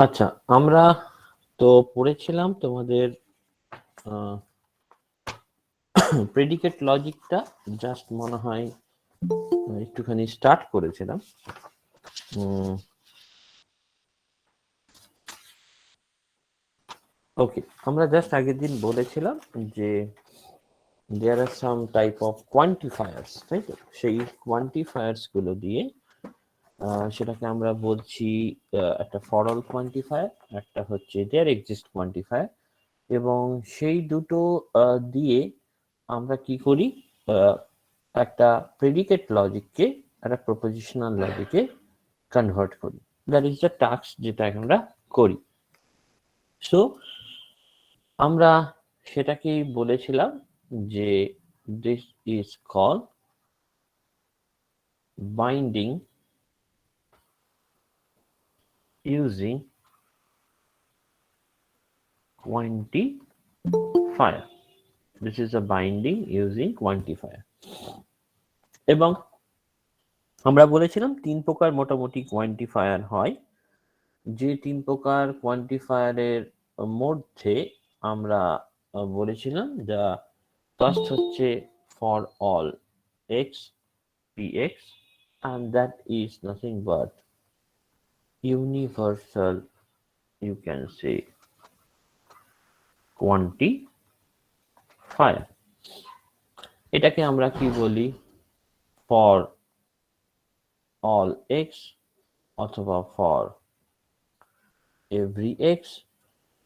আচ্ছা, আমরা তো পড়েছিলাম তোমাদের প্রেডিকেট লজিকটা, জাস্ট মনে হয় একটুখানি স্টার্ট করেছিলাম। ওকে, আমরা জাস্ট আগের দিন বলেছিলাম যে দেয়ার আর সাম টাইপ অফ কোয়ান্টিফায়ার্স, তাই তো? সেই কোয়ান্টিফায়ার্স গুলো দিয়ে সেটাকে আমরা বলছি একটা ফর অল কোয়ান্টিফায়ার, একটা হচ্ছে দেয়ার এক্সিস্ট কোয়ান্টিফায়ার, এবং সেই দুটো দিয়ে আমরা কি করি, একটা প্রেডিকেট লজিককে একটা প্রপোজিশনাল লজিকে কনভার্ট করি। দ্যাট ইজ দ্য টাস্ক যেটা আমরা করি। সো আমরা সেটাকেই বলেছিলাম যে this is call binding using quantifier. This is a binding using quantifier. এবং আমরা বলেছিলাম তিন প্রকার মোটামুটি কোয়ান্টিফায়ার হয়। যে তিন প্রকার কোয়ান্টিফায়ারের মধ্যে আমরা বলেছিলাম যা ফার্স্ট হচ্ছে for all x px, and that is nothing but universal, you can say, quantifier. এটাকে আমরা কি বলি? ফর all x অথবা ফর every x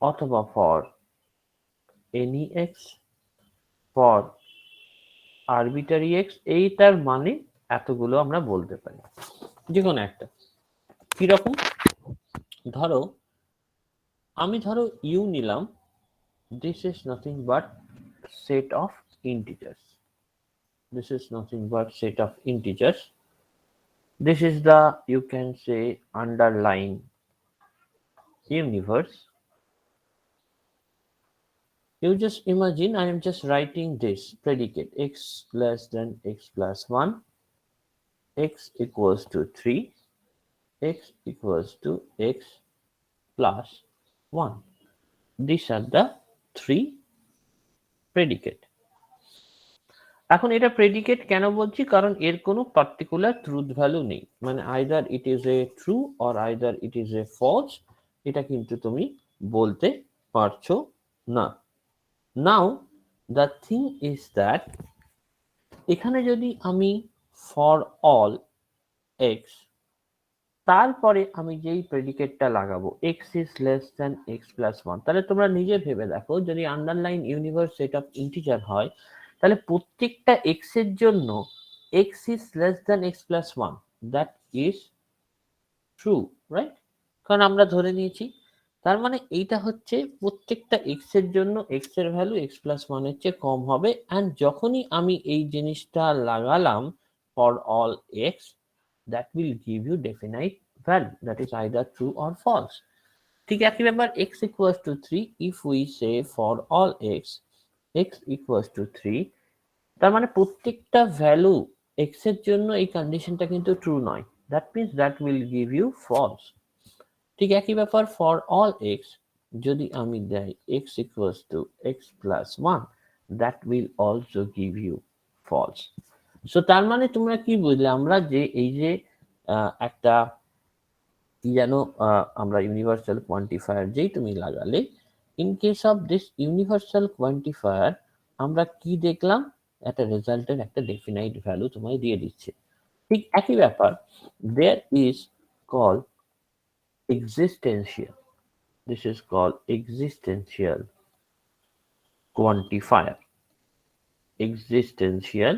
অথবা for any x, for arbitrary x। এইটার মানে এতগুলো আমরা বলতে পারি, যে কোনো একটা। কিরকম? ধরো আমি ইউ নিলাম, this is nothing but set of integers. This is nothing but set of integers. This is the, you can say, underlying universe. You just imagine I am just writing this predicate x less than x plus 1, x equals to 3, x equals to x plus 1. These are the three predicate. এখন এটা predicate কেন বলছি? কারণ এর কোনো particular truth value নেই, মানে either it is a true or either it is a false, এটা কিন্তু তুমি বলতে পারছো না। Now the thing is that এখানে যদি আমি ফর অল এক্স, তারপরে আমি যেই প্রেডিকেটটা লাগাবো x is less than x plus 1, তাহলে তোমরা নিজে ভেবে দেখো, যদি underline universe set of integer হয়, তাহলে প্রত্যেকটা এক্স এর জন্য x is less than x plus 1, that is true, right? কারণ আমরা ধরে নিয়েছি। তার মানে এইটা হচ্ছে প্রত্যেকটা এক্স এর জন্য এক্স এর ভ্যালু এক্স প্লাস 1 এর চেয়ে কম হবে। অ্যান্ড যখনই আমি এই জিনিসটা লাগালাম for all x, that will give you definite value, that is either true or false. ঠিক একই ব্যাপার x equals to 3, if we say for all x equals to 3, তার মানে প্রত্যেকটা ভ্যালু x এর জন্য এই কন্ডিশনটা কিন্তু ট্রু নয়, that means that will give you false. ঠিক একই ব্যাপার for all x, যদি আমি দেই x equals to x plus 1, that will also give you false. So তার মানে তোমরা কি বুঝলে? আমরা যে এই যে একটা কি জানো, আমরা ইউনিভার্সাল কোয়ান্টিফায়ার যেই তুমি লাগালে, in case of this universal quantifier আমরা কি দেখলাম? একটা রেজাল্টের একটা ডেফিনাইট ভ্যালু তোমায় দিয়ে দিচ্ছে। ঠিক একই ব্যাপার there is call existential, this is call existential quantifier. Existential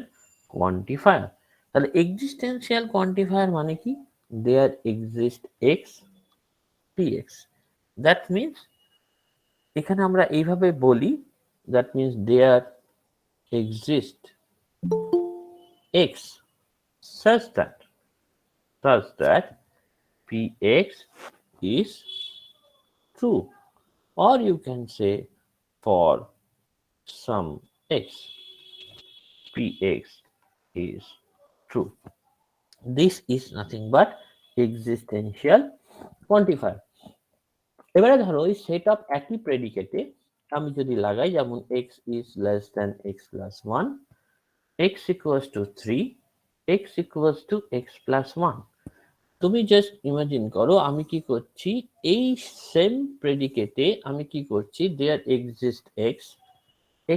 quantifier, তাহলে এক্সিস্টেন্সিয়াল কোয়ান্টিফায়ার মানে কি? There exist x px, that means এখানে আমরা এইভাবে বলি, that means there exist x such that px is true, or you can say for some x px is true. This is nothing but existential quantifier. এবারে ধরো এই set of একই প্রেডিকেটে আমি যদি লাগাই, যেমন x is less than x plus 1, x equals to 3, x equals to x plus 1. তুমি just imagine করো আমি কি করছি, এই সেম প্রেডিকেটে আমি কি করছি, there exist x,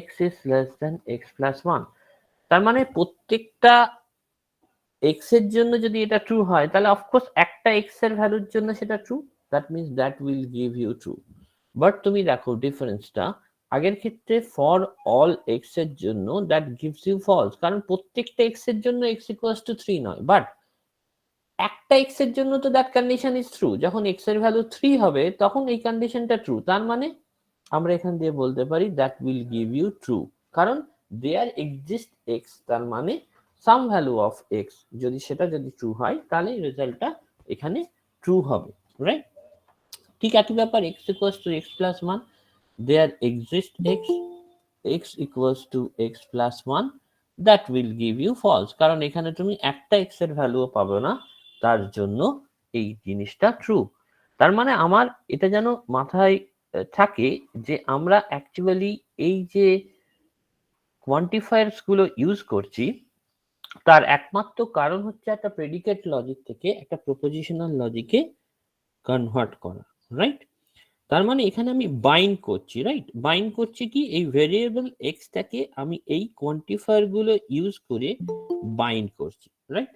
x is less than x plus 1। তার মানে প্রত্যেকটা x এর জন্য যদি এটা ট্রু হয়, তাহলে অফকোর্স একটা x এর ভ্যালুর জন্য সেটা true, that means that will give you true. But তুমি দেখো ডিফারেন্সটা, আগের ক্ষেত্রে ফর অল x এর জন্য দ্যাট গিভস ইউ ফলস, কারণ প্রত্যেকটা x এর জন্য x ইকুয়ালস টু 3 নয়, বাট একটা x এর জন্য তো দ্যাট কন্ডিশন ইজ ট্রু। যখন x এর ভ্যালু 3 হবে তখন এই কন্ডিশনটা ট্রু, তার মানে আমরা এখান দিয়ে বলতে পারি that will give you true, কারণ দেয়ার এক্সিস্ট x, তার মানে সাম ভ্যালু অফ x, যদি সেটা যদি ট্রু হয় তাহলে রেজাল্টটা এখানে ট্রু হবে, রাইট? ঠিক একই ব্যাপার, x equals to x plus 1, there exist x, x equals to x plus 1, that will give you false, কারণ এখানে তুমি একটা x এর ভ্যালুও পাবে না, তার জন্য এই জিনিসটা ট্রু। তার মানে আমার এটা যেন মাথায় থাকে যে আমরা অ্যাকচুয়ালি এই যে কোয়ান্টিফায়ার্স গুলো ইউজ করছি, তার একমাত্র কারণ হচ্ছে একটা প্রেডিকেট লজিক থেকে একটা প্রপোজিশনাল লজিকে কনভার্ট করা, রাইট? তার মানে এখানে আমি বাইন্ড করছি, রাইট? বাইন্ড করছি কি, এই ভেরিয়েবল এক্সটাকে আমি এই কোয়ান্টিফায়ার গুলো ইউজ করে বাইন্ড করছি, রাইট?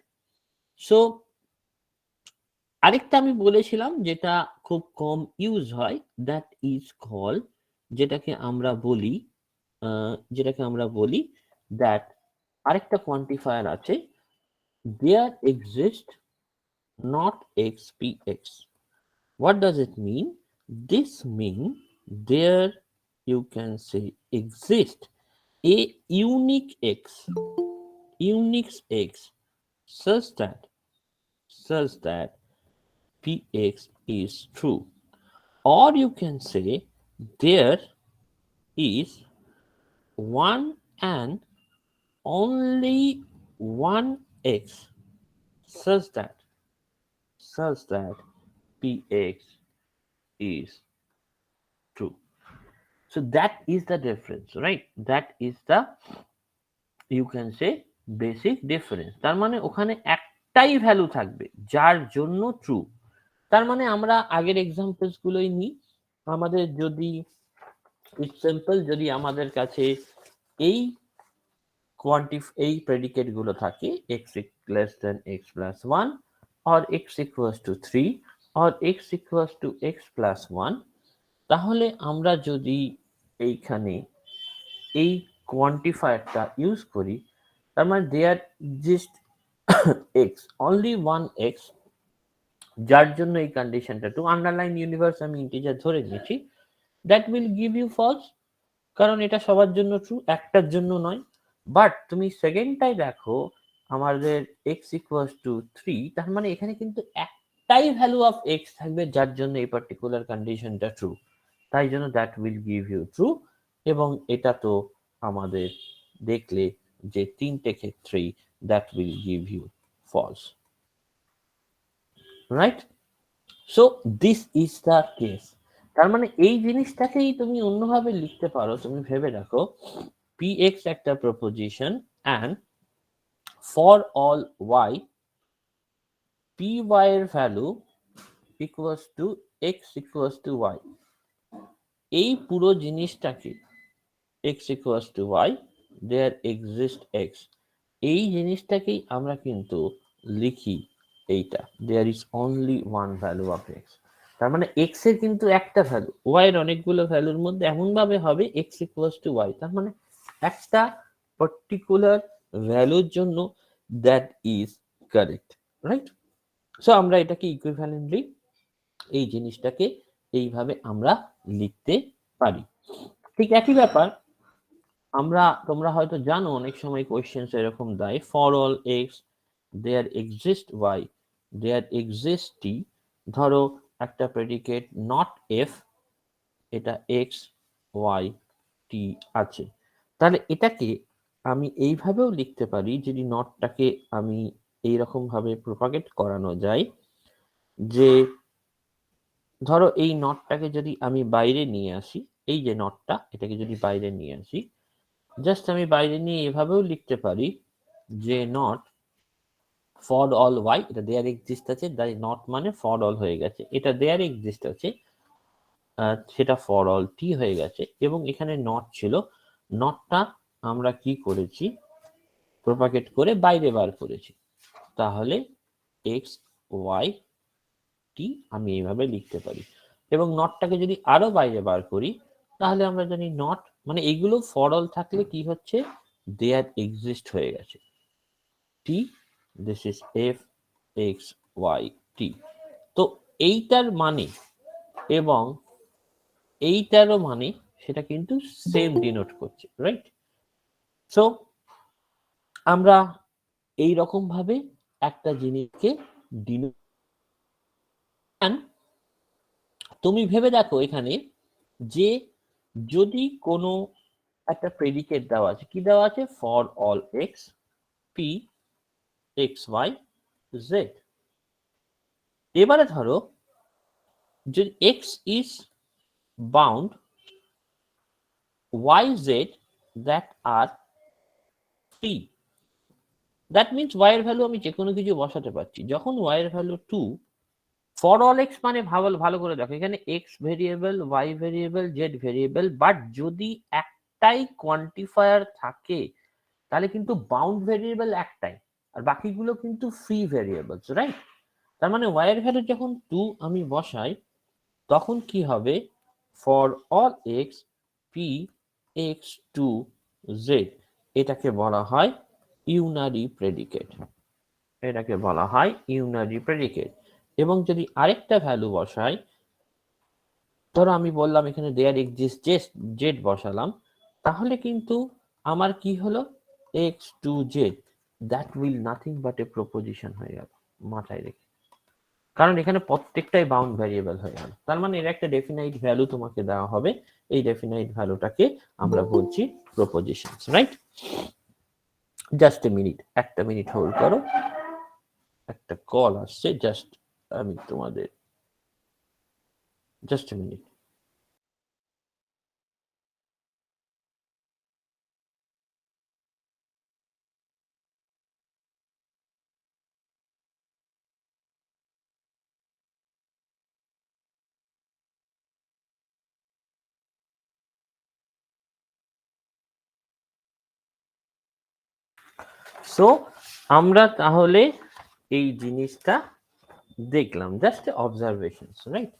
সো আরেকটা আমি বলেছিলাম যেটা খুব কম ইউজ হয়, দ্যাট ইজ কল, যেটাকে আমরা বলি দ্যাট আরেকটা কোয়ান্টিফায়ার আছে, there exist not x p x. What does it mean? This means there you can say exist a unique x such that px is true, or you can say there is one and only one x such that px is true. So that is the difference, right? That is the, you can say, basic difference। তার মানে ওখানে একটাই value থাকবে যার জন্য true. তার মানে আমরা আগের এক্সাম্পলস গুলোই নিই, আমাদের যদি ইটস সিম্পল, যদি আমাদের কাছে এই এই প্রেডিকেট গুলো থাকে, x less than x plus 1, or x equals to 3, or x equals to x plus 1, তাহলে আমরা যদি এইখানে এই কোয়ান্টিফায়ারটা ইউজ করি, তার মানে there exist x, only one x, যার জন্য এই কন্ডিশনটা টু, আন্ডারলাইন ইউনিভার্স আমি ইন্টিজার ধরে নিয়েছি, that will give you false, কারণ এটা সবার জন্য ট্রু, একটার জন্য নয়। বাট তুমি সেকেন্ডটাই দেখো, আমাদের এক্স ইকুয়ালস টু 3, তার মানে এখানে কিন্তু একটাই ভ্যালু অফ এক্স থাকবে যার জন্য এই পার্টিকুলার কন্ডিশনটা ট্রু, তাই জন্য that will give you true. এবং এটা তো আমাদের দেখলে যে তিনটে ক্ষেত্রেই that will give you false, right? So this is the case. তার মানে এই জিনিসটাকেই তুমি অন্যভাবে লিখতে পারো, তুমি ভেবে দেখো, px একটা proposition and for all y, py এর value equals to x equals to y, এই পুরো জিনিসটাকে x equals to y, there exists x, এই জিনিসটাকেই আমরা কিন্তু লিখি এইটা, there is only one value of x। তার মানে x এর কিন্তু একটা ভ্যালু, y এর অনেকগুলো ভ্যালুর মধ্যে এমন ভাবে হবে x equals to y, তার মানে একটা পার্টিকুলার ভ্যালুর জন্য that is correct, right? So আমরা এটাকে ইকুইভ্যালেন্টলি এই জিনিসটাকে এইভাবে আমরা লিখতে পারি। ঠিক একই ব্যাপার তোমরা হয়তো জানো অনেক সময় কোয়েশ্চেন্স এরকম দেয়, for all x there exist y, there exist t, ধরো একটা প্রেডিকেট নট এফ, এটা এক্স ওয়াই টি আছে, তাহলে এটাকে আমি এইভাবেও লিখতে পারি, যদি নটটাকে আমি এইরকম ভাবে প্রপাগেট করানো যায় যে ধরো এই নটটাকে যদি আমি বাইরে নিয়ে আসি, এই যে নটটা, এটাকে যদি বাইরে নিয়ে আসি, জাস্ট আমি বাইরে নিয়ে এভাবেও লিখতে পারি যে নট ফর অল ওয়াই, এটা দেয়ার এক্সিস্ট আছে, নট মানে ফর অল হয়ে গেছে, এটা দেয়ার এক্সিস্ট আছে, সেটা ফর অল টি হয়ে গেছে, এবং এখানে নট ছিল, নটটা আমরা কি করেছি, প্রপাগেট করে বাইরে বার করেছি, তাহলে এক্স ওয়াই টি আমি এইভাবে লিখতে পারি। এবং নটটাকে যদি আরো বাইরে বার করি, তাহলে আমরা জানি নট মানে এইগুলো ফর অল থাকলে কি হচ্ছে, দেয়ার এক্সিস্ট হয়ে গেছে, t this is f x y t. তো এইটার মানে এবং এইটারও মানে সেটা কিন্তু সেম ডিনোট করছে, রাইট? সো আমরা এই রকম ভাবে একটা জিনিসকে ডিনোট, তুমি ভেবে দেখো এখানে যে যদি কোনো একটা প্রেডিকেট দেওয়া আছে, কি দেওয়া আছে, for all x p x y z. এবারে ধরো যদি x is bound y z that are free, that means y এর ভ্যালু আমি যে কোনো কিছু বসাতে পারছি। যখন ওয়াই এর ভ্যালু 2, ফর অল এক্স মানে ভালো করে দেখো, এখানে x variable, y variable, z variable, but যদি একটাই কোয়ান্টিফায়ার থাকে তাহলে কিন্তু বাউন্ড ভেরিয়েবল একটাই, আর বাকিগুলো কিন্তু ফ্রি ভেরিয়েবলস, রাইট? তার মানে ওয়াই এর ভ্যালু যখন 2 আমি বসাই, তখন কি হবে, for all x p x to z, এটাকে বলা হয় ইউনারি প্রেডিকেট, এটাকে বলা হয় ইউনারি প্রেডিকেট। এবং যদি আরেকটা ভ্যালু বসাই, ধরো আমি বললাম এখানে দেয়ার এক্সিস্ট জেড বসালাম, তাহলে কিন্তু আমার কি হলো, x to z, that will nothing but a proposition হয়ে গেল, মাথায় রেখে, কারণ এখানে প্রত্যেকটাই বাউন্ড ভ্যারিয়েবল হয়ে গেল। তার মানে এর একটা ডেফিনাইট ভ্যালু তোমাকে দেওয়া হবে, এই ডেফিনাইট ভ্যালুটাকে আমরা বলছি প্রপোজিশনস, রাইট? জাস্ট এ মিনিট, একটা মিনিট হোল্ড করো, একটা কল আসছে, জাস্ট আমি তোমাদের জাস্ট এ মিনিট। সো আমরা তাহলে এই জিনিসটা দেখলাম, জাস্ট অবজারভেশন, রাইট?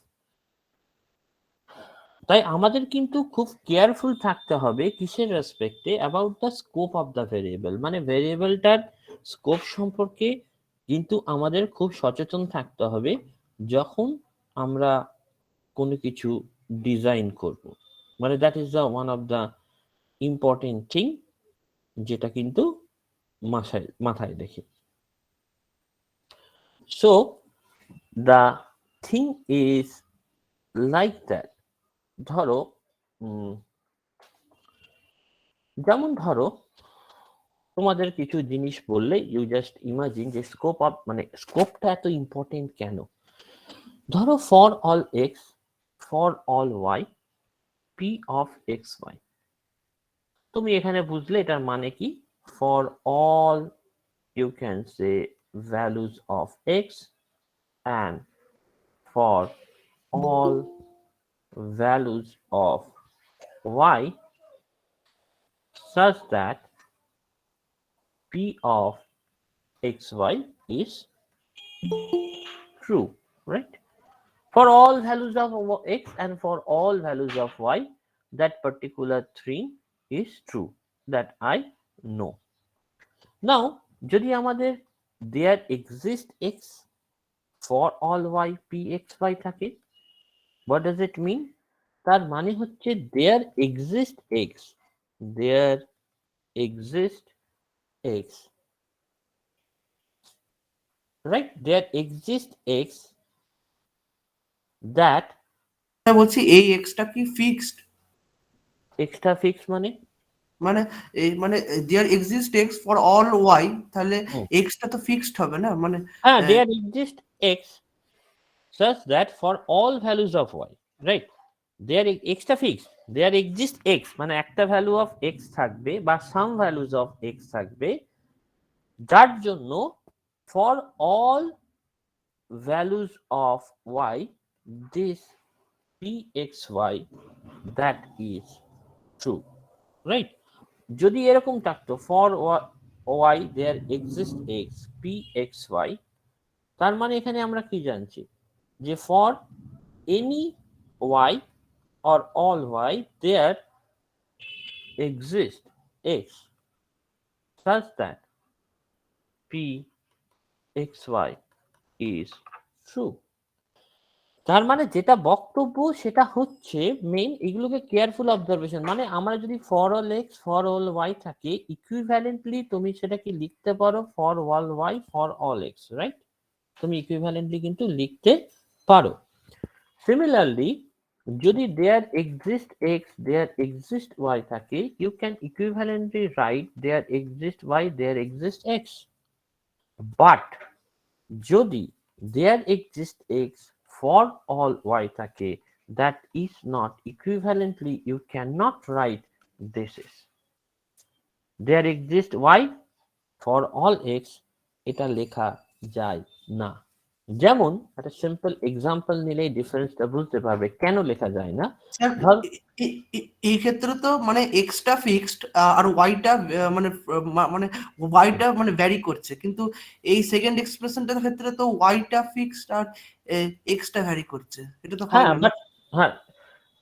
তাই আমাদের কিন্তু খুব কেয়ারফুল থাকতে হবে কিসের রেসপেক্টে, about the scope of the variable, মানে ভেরিয়েবলটার স্কোপ সম্পর্কে কিন্তু আমাদের খুব সচেতন থাকতে হবে যখন আমরা কোনো কিছু ডিজাইন করব, মানে that is the one of the important thing, যেটা কিন্তু মাথায় রেখে। So the thing is like that. ধরো যেমন ধরো তোমাদের কিছু জিনিস বললে, ইউ জাস্ট ইমাজিন যে স্কোপ অফ, মানে স্কোপটা এত ইম্পর্টেন্ট কেন। ধরো for all x, for all y, p of x y, তুমি এখানে বুঝলে এটার মানে কি, for all you can say values of x and for all values of y such that p of xy is true, right? For all values of x and for all values of y, that particular thing is true, that I know. Now যদি আমাদের there exist x for all y p x y থাকে, what does it mean? তার মানে হচ্ছে there exist x, there exist x, right? There exist x that, বলছি এই extra কি fixed? Extra fix মানে মানে মানে there exist x for all y, তাহলে এক্সটা তো ফিক্সড হবে না, মানে হ্যাঁ, there exist x such that for all values of y, right, there x টা fixed, there exists x, মানে একটা ভ্যালু অফ x থাকবে বা some values of x থাকবে, যার জন্য for all values of y this pxy that is true, right? যদি এরকম থাকতো for y there exists x pxy, তার মানে এখানে আমরা কি জানছি যে for any y or all y there exists x such that pxy is true. তার মানে যেটা বক্তব্য সেটা হচ্ছে মেইন, এগুলোকে কেয়ারফুল অবজারভেশন, মানে আমরা যদি for all x for all y থাকে ইকুইভ্যালেন্টলি তুমি সেটাকে লিখতে পারো for all y for all x, right? তুমি ইকুইভ্যালেন্টলি কিন্তু লিখতে পারো। সিমিলারলি যদি there exist x there exist y থাকে, you can equivalently write there exist y there exist x. But যদি there exists x for all y থাকে, that is not equivalently you cannot write this is there exists y for all x, এটা লেখা যায় না। যেমন একটা simple example নিলেই ডিফারেন্সটা বুঝতে পারবে কেন লেখা যায় না। স্যার ধর এই ক্ষেত্রে তো মানে এক্সটা ফিক্সড আর ওয়াইটা মানে মানে ওয়াইটা মানে ভ্যারি করছে, কিন্তু এই সেকেন্ড এক্সপ্রেশনটার ক্ষেত্রে তো ওয়াইটা ফিক্সড আর এক্সটা ভ্যারি করছে, এটা তো হয় হ্যাঁ না। বাট হ্যাঁ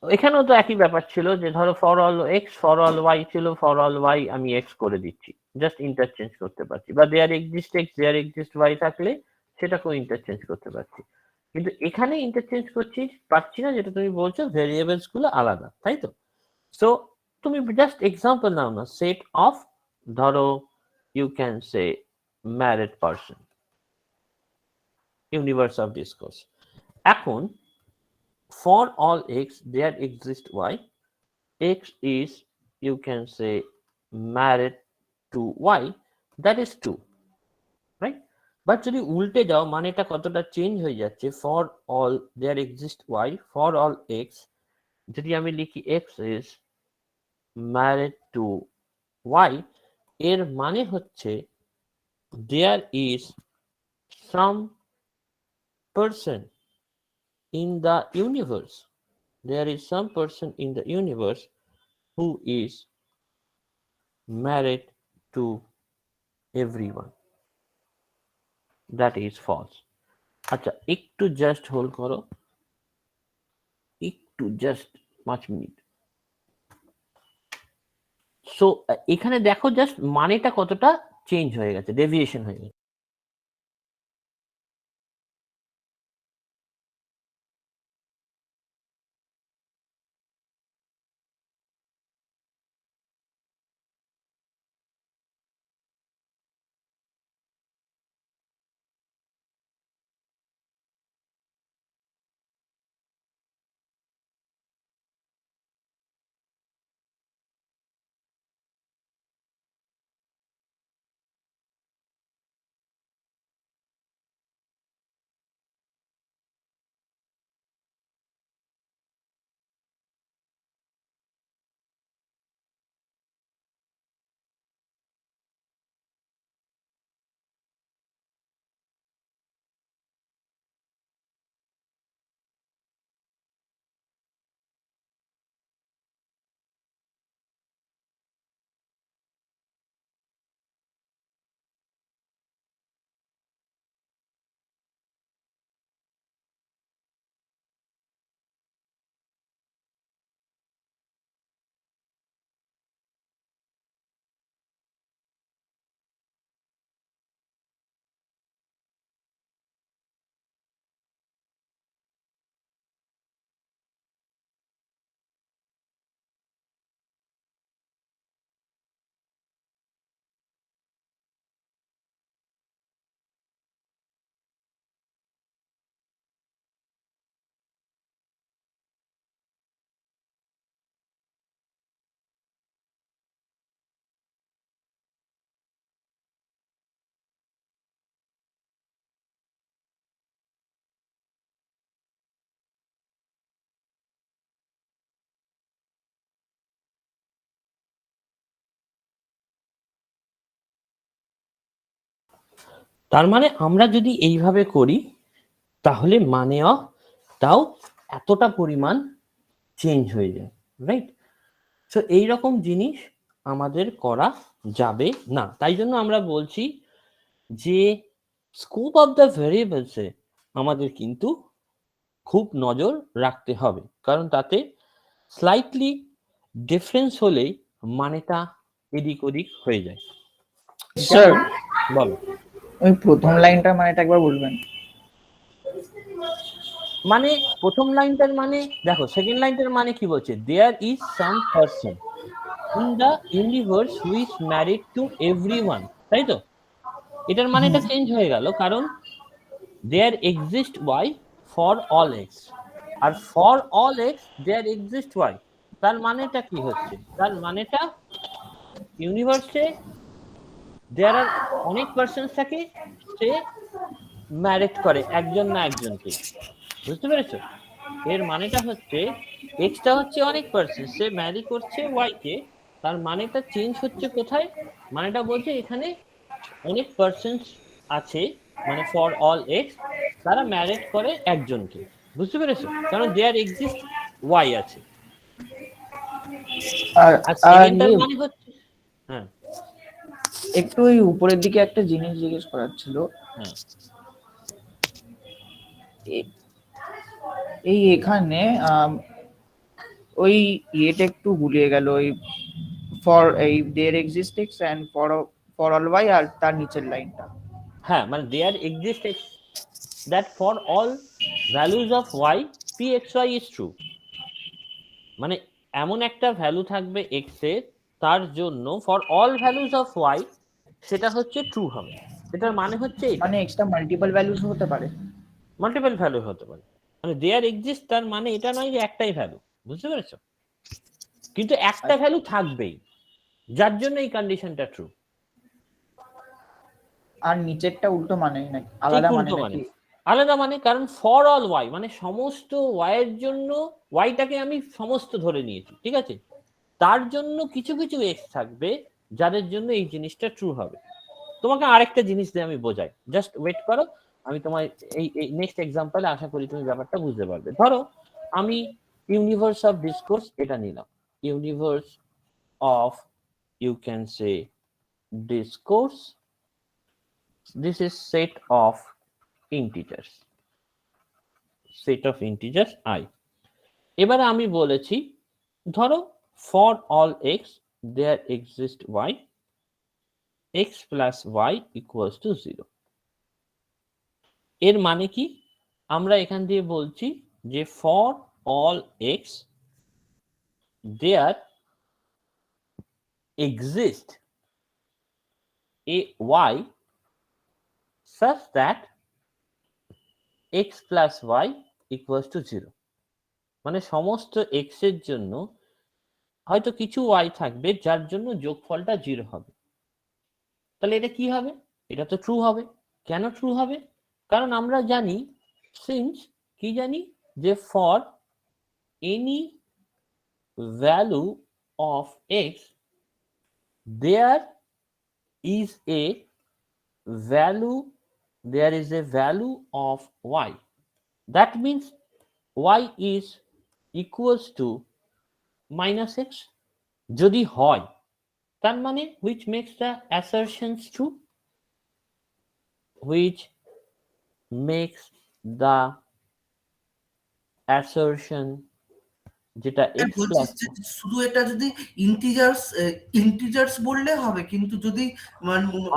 এখানেও তো একই ব্যাপার ছিল যে ধরো for all x for all y ছিল, ফর অল ওয়াই আমি এক্স করে দিচ্ছি, জাস্ট ইন্টারচেঞ্জ করতে পারছি, বা there exist x there exist y থাকলে সেটাকেও ইন্টারচেঞ্জ করতে পারছি। কিন্তু এখানে ইন্টারচেঞ্জ করছি পারছি না, যেটা তুমি বলছো ভেরিয়েবলস গুলো আলাদা, তাই তো? সো তুমি জাস্ট এক্সাম্পল নাও না, সেট অফ ধরো you can say married person, universe of discourse. এখন for all x there exists y, x is you can say married to y, that is 2, right? But যদি উল্টে যাও মানেটা কতটা চেঞ্জ হয়ে যাচ্ছে, for all there exists y for all x, যদি আমি লিখি x is married to y, এর মানে হচ্ছে there is some person in the universe, there is some person in the universe who is married to everyone, that is false. আচ্ছা একটু just hold করো, একটু জাস্ট 5 মিনিট। সো এখানে দেখো just মানেটা কতটা চেঞ্জ হয়ে গেছে, ডেভিয়েশন হয়ে গেছে। তার মানে আমরা যদি এইভাবে করি তাহলে মানেও তাও এতটা পরিমাণ চেঞ্জ হয়ে যায়, রাইট? সো এইরকম জিনিস আমাদের করা যাবে না। তাই জন্য আমরা বলছি যে স্কোপ অফ দ্য ভেরিয়েবলসে আমাদের কিন্তু খুব নজর রাখতে হবে, কারণ তাতে স্লাইটলি ডিফারেন্স হলেই মানেটা এদিক ওদিক হয়ে যায়। স্যার, যেমন বলো, ওই প্রথম লাইনটার মানেটা একবার বলবেন? মানে প্রথম লাইনটার মানে দেখো, সেকেন্ড লাইনটার মানে কি বলছে, there is some person in the universe who is married to everyone, তাই তো? এটার মানেটা চেঞ্জ হয়ে গেল, কারণ there exist y for all x, আর for all x there exist y. তার মানেটা কি হচ্ছে? তার মানেটা ইউনিভার্সে দেয়ার আর অনেক পার্সন থাকে, সে ম্যারেড করে একজন না একজনকে, বুঝতে পেরেছো? এর মানেটা হচ্ছে এক্সটা হচ্ছে অনেক পার্সন, সে ম্যারি করছে ওয়াই কে, তার মানেটা চেঞ্জ হচ্ছে কোথায়? মানেটা বলছে এখানে অনেক পার্সন আছে, মানে ফর অল এক্স, তারা ম্যারেড করে একজনকে, বুঝতে পেরেছো? কারণ দেয়ার এক্সিস্ট ওয়াই আছে। আর আর আর সেকেন্ডটার মানে হচ্ছে, হ্যাঁ একটু ওই উপরের দিকে একটা জিনিস জিজ্ঞেস করার ছিল। হ্যাঁ এই এখানে ওই ইয়েটা একটু গুলিয়ে গেল, ওই ফর এই there exist x and for all y, আর তার নিচের লাইনটা। হ্যাঁ, মানে there exist that for all values of y p x y is true, মানে এমন একটা ভ্যালু থাকবে এক্স এর, তার জন্য for all values of y সেটা হচ্ছে ট্রু হবে। এটার মানে হচ্ছে এটা, মানে এক্সট্রা মাল্টিপল ভ্যালুস হতে পারে। মাল্টিপল ভ্যালু হতে পারে, মানে দেয়ার এক্সিস্ট তার মানে এটা নয় যে একটাই ভ্যালু, বুঝতে পেরেছো? কিন্তু একটা ভ্যালু থাকবেই, যার জন্য এই কন্ডিশনটা ট্রু। আর নিচেরটা উল্টো মানে নাকি ঠিক আলাদা মানে উল্টো মানে, নাকি? আলাদা মানে, কারণ ফর অল ওয়াই মানে সমস্ত ওয়াই এর জন্য, ওয়াইটাকে আমি সমস্ত ধরে নিয়েছি, ঠিক আছে? তার জন্য কিছু কিছু এক্স থাকবে যাদের জন্য এই জিনিসটা ট্রু হবে। তোমাকে আরেকটা জিনিস দিয়ে আমি বোঝাই, জাস্ট ওয়েট করো, আমি তোমার এই নেক্সট এক্সাম্পলে আশা করি তুমি ব্যাপারটা বুঝতে পারবে। ধরো আমি ইউনিভার্স অফ ডিসকোর্স এটা নিলাম, universe of, you can say discourse, this is set of integers, set of integers I. এবারে আমি বলেছি ধরো for all x there exist y, x plus y equals to 0। এর মানে কি? আমরা এখান দিয়ে বলছি যে for all x there exist a y such that x plus y equals to 0, মানে সমস্ত x এর জন্য হয়তো কিছু y থাকবে যার জন্য যোগফলটা 0 হবে। তাহলে এটা কি হবে? এটা তো ট্রু হবে। কেন ট্রু হবে? কারণ আমরা জানি, সিন্স কি জানি, যে for any value of x there is a value, there is a value of y, that means y is equals to minus x যদি হয়, তার মানে which makes the assertions true, which makes the assertion যেটা x বলছিস plus, যে শুধু এটা যদি ইন্টিজার্স ইন্টিজার্স বললে হবে, কিন্তু যদি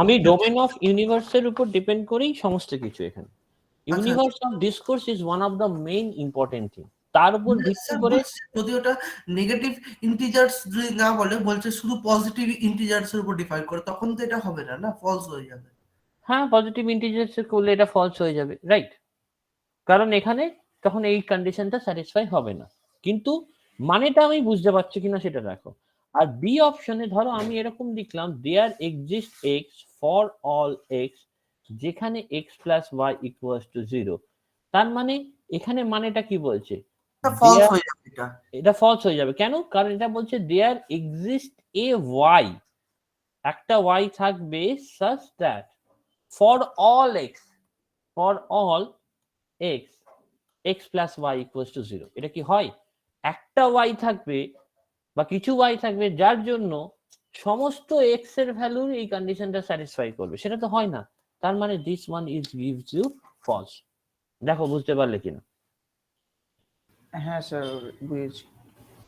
আমি ডোমেন অফ ইউনিভার্সের উপর ডিপেন্ড করেই সমস্ত কিছু এখানে। আচ্ছা universe of discourse is one of the main important thing, তার উপর ভিত্তি স্যার করে। বলছি যদি ওটা নেগেটিভ ইন্টিজার্স যদি না বলে, বলছে শুধু পজিটিভ ইন্টিজার্স এর উপর ডিফাইন করে, তখন তো এটা হবে না, না ফলস হয়ে যাবে। হ্যাঁ, পজিটিভ ইন্টিজার্স করলে এটা ফলস হয়ে যাবে, রাইট? কারণ এখানে তখন এই কন্ডিশনটা স্যাটিসফাই হবে না। কিন্তু মানেটা আমি বুঝতে পারছি কিনা সেটা দেখো। আর বি অপশনে ধরো আমি এরকম লিখলাম there exist x for all x যেখানে x plus y equals to 0, তার মানে এখানে মানেটা কি বলছে? এটা ফলস হয়ে যাবে এটা। এটা ফলস হয়ে যাবে কেন? কারণ এটা বলছে দেয়ার এক্সিস্ট এ ওয়াই, একটা ওয়াই থাকবে such that for all x x plus y equals to 0, এটা কি হয়? একটা y থাকবে বা কিছু y থাকবে যার জন্য সমস্ত x এর ভ্যালু এই কন্ডিশনটা স্যাটিসফাই করবে, সেটা তো হয় না। তার মানে this one is gives you false. দেখো বুঝতে পারলে কিনা? হ্যাঁ স্যার, বুঝেছি।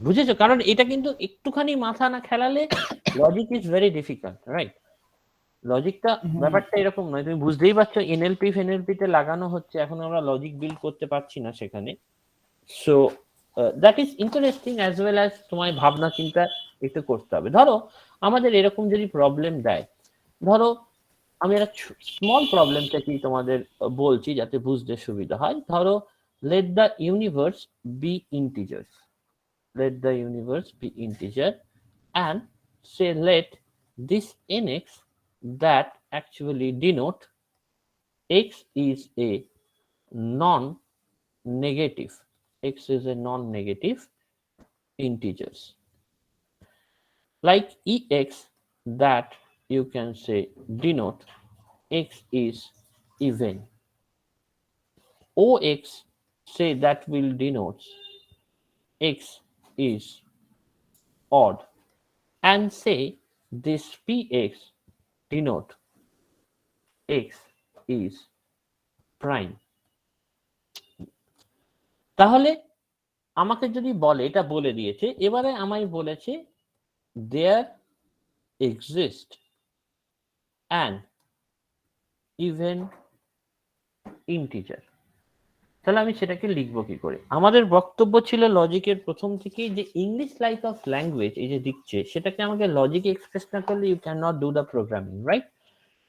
বুঝেছো? কারণ এটা কিন্তু একটুখানি মাথা না খেলালে logic is very difficult, right? লজিকটা ব্যাপারটা এরকম নয়, তুমি বুঝতেই পারছো এনএলপি তে লাগানো হচ্ছে, এখন আমরা লজিক বিল্ড করতে পারছি না সেখানে। So that is interesting as well as তোমায় ভাবনা চিন্তা একটু করতে হবে। ধরো আমাদের এরকম যদি প্রবলেম দেয়, ধরো আমি একটা স্মল প্রবলেম থেকেই তোমাদের বলছি যাতে বুঝতে সুবিধা হয়। ধরো let the universe be integers, let the universe be integer, and say let this nx that actually denote x is a non-negative, x is a non-negative integers, like ex that you can say denote x is even, ox say that will denote x is odd, and say this px denote x is prime. তাহলে আমাকে যদি বলে, এটা বলে দিয়েছে, এবারে আমায় বলেছে there exist an even integer, তাহলে আমি সেটাকে লিখবো কি করে? আমাদের বক্তব্য ছিল লজিকের প্রথম থেকেই যে ইংলিশ লাইক অফ ল্যাঙ্গুয়েজ এই যে দিচ্ছে, সেটাকে আমাকে লজিকে এক্সপ্রেস না করলে you can not do the programming, right?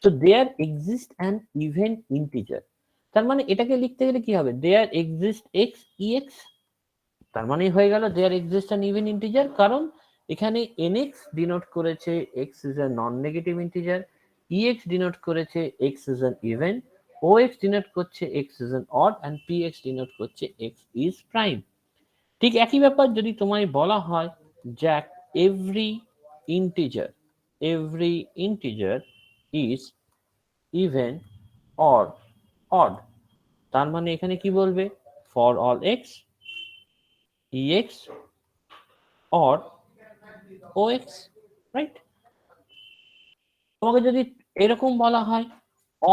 So there exist an even integer, তার মানে এটাকে লিখতে গেলে কি হবে? দেয়ার এক্সিস্ট এক্স ইএক্স, তার মানে হয়ে গেল there exist an even integer, কারণ এখানে nx ডিনোট করেছে x is a non negative integer, ex denote করেছে x is an even, ox denote করছে x is an odd, and px denote করছে x ইজ প্রাইম। ঠিক একই ব্যাপার যদি তোমায় বলা হয় জ্যাক every integer is even or odd, তার মানে এখানে কি বলবে? for all x ex or ox, right? তোমাকে যদি এরকম বলা হয়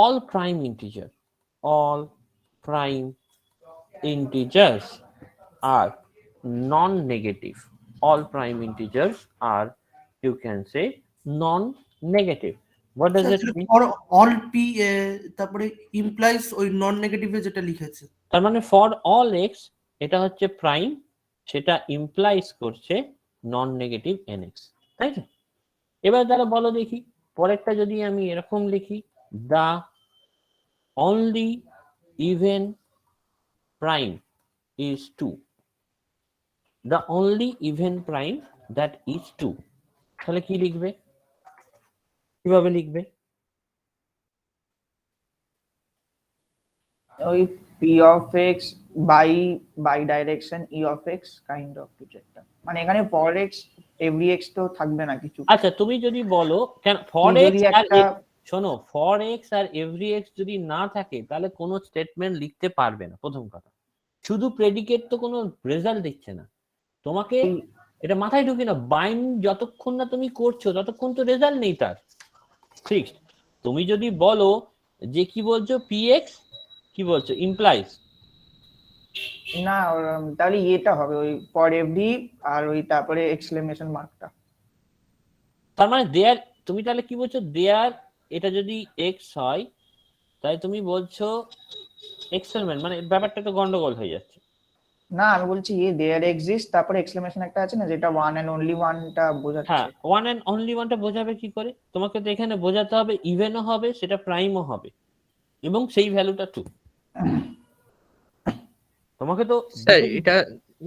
all prime integers are non-negative, all prime integers are, you can say, non-negative. What does it mean? For all P তারপরে ইমপ্লাইজ ওই নন নেগেটিভে যেটা লিখেছে। তার মানে for all x এটা হচ্ছে প্রাইম, সেটা ইমপ্লাইজ করছে নন নেগেটিভ nx, তাই তো? এবার তাহলে বলো দেখি পরেরটা যদি আমি এরকম লিখি, the only even prime is 2, the only even prime that is 2, তাহলে কি লিখবে? কিভাবে লিখবে? ওই p of x by direction e of x kind of কিছু একটা, মানে এখানে ফর এক্স এভরি এক্স তো থাকবে না কিছু। আচ্ছা তুমি যদি বলো কেন ফর এক্স আর শোনো, ফর এক্স আর এভরি এক্স যদি না থাকে তাহলে কোনো স্টেটমেন্ট লিখতে পারবে না। প্রথম কথা, শুধু প্রেডিকেট তো কোনো রেজাল্ট দিচ্ছে না তোমাকে, এটা মাথায় ঢুকে না। বাইন্ড যতক্ষণ না তুমি করছো ততক্ষণ তো রেজাল্ট নেই তার, ঠিক? তুমি যদি বলো যে কি বলছো px কি বলছো ইমপ্লাইজ, না তাহলে এটা হবে ওই ফর এভরি আর ওই তারপরে এক্সক্লেমেশন মার্কটা। তার মানে দেয়ার, তুমি তাহলে কি বলছো? দেয়ার, এটা যদি এক্স হয় তাই তুমি বলছো এক্সপেরিমেন্ট, মানে ব্যাপারটা তো গন্ডগোল হয়ে যাচ্ছে। না আমি বলছি দেয়ার এক্সিস্ট তারপরে এক্সক্লেমেশন একটা আছে না, যেটা ওয়ান এন্ড অনলি ওয়ানটা বোঝাচ্ছে। হ্যাঁ, ওয়ান এন্ড অনলি ওয়ানটা বোঝাবে কি করে? তোমাকে তো এখানে বোঝাতে হবে ইভেনও হবে, সেটা প্রাইমও হবে, এবং সেই ভ্যালুটা 2। তোমাকে তো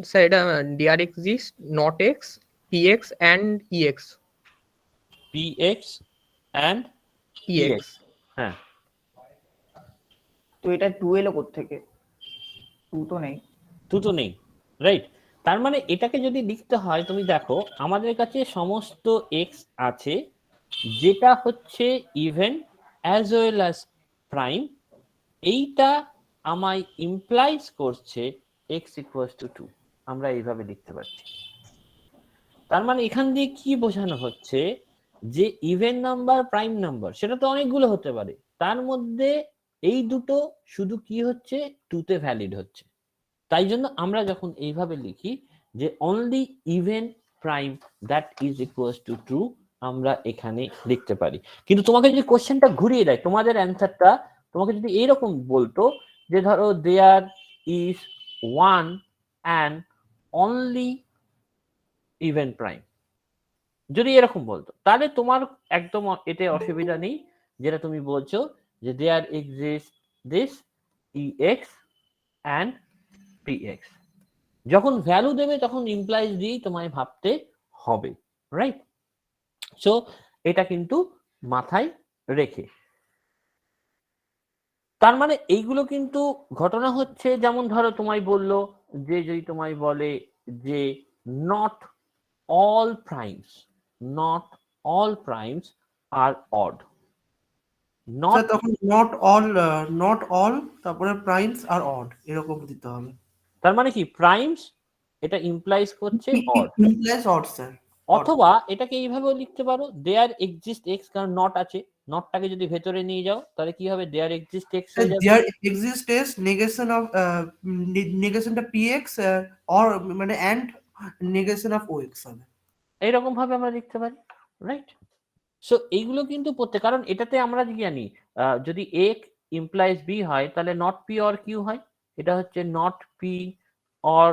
স্যার এটা there exist not x p x and e x, px and e x. হ্যাঁ, তো এটা 2 এলো কোত্থেকে? 2 তো নেই। 2 তো নেই, রাইট? তার মানে এটাকে যদি লিখতে হয়, তুমি দেখো আমাদের কাছে সমস্ত x আছে যেটা হচ্ছে even as well as prime, এইটা আমায় ইমপ্লাইজ করছে x ইকুয়ালস টু 2, আমরা এইভাবে লিখতে পারছি। তার মানে এখান দিয়ে কি বোঝানো হচ্ছে যে ইভেন নাম্বার প্রাইম নাম্বার সেটা তো অনেকগুলো হতে পারে, তার মধ্যে এই দুটো শুধু কি হচ্ছে 2 তে ভ্যালিড হচ্ছে। তাই জন্য আমরা যখন এইভাবে লিখি যে only even prime that is equals to true, আমরা এখানে লিখতে পারি। কিন্তু তোমাকে যদি কোশ্চেনটা ঘুরিয়ে দেয়, তোমাদের অ্যান্সারটা তোমাকে যদি এইরকম বলতো যে ধরো there is one and only even prime, যদি এরকম বলতো তাহলে তোমার একদম এতে অসুবিধা নেই, যেটা তুমি বলছো যে there exist this ex and px। যখন ভ্যালু দেবে তখন ইমপ্লাইজ দিয়েই তোমায় ভাবতে হবে, রাইট? সো এটা কিন্তু মাথায় রেখে, তার মানে এইগুলো কিন্তু ঘটনা হচ্ছে, যেমন ধরো তোমায় বললো যে যদি তোমায় বলে যে not all primes, not all primes are odd, sir not, তখন নট অল তারপরে প্রাইমস আর অড এরকম দিতে হবে। তার মানে কি প্রাইমস এটা ইমপ্লাইজ করছে অড, ইমপ্লাইজ অড স্যার। অথবা এটাকে এইভাবেও লিখতে পারো দেয়ার এক্সিস্ট এক্স, কারণ নট আছে, নটটাকে যদি ভেতরে নিয়ে যাও তাহলে কি হবে দেয়ার এক্সিস্ট এক্স হয়ে যাবে। There exist is negation of নেগেশনটা px অর মানে এন্ড নেগেশন অফ ox হবে। এইরকম ভাবে আমরা লিখতে পারি, রাইট? সো এইগুলো কিন্তু প্রত্যেক, কারণ এটাতে আমরা কি জানি যদি এ ইমপ্লাইজ বি হয় তাহলে নট পি অর কিউ হয়, এটা হচ্ছে নট পি অর,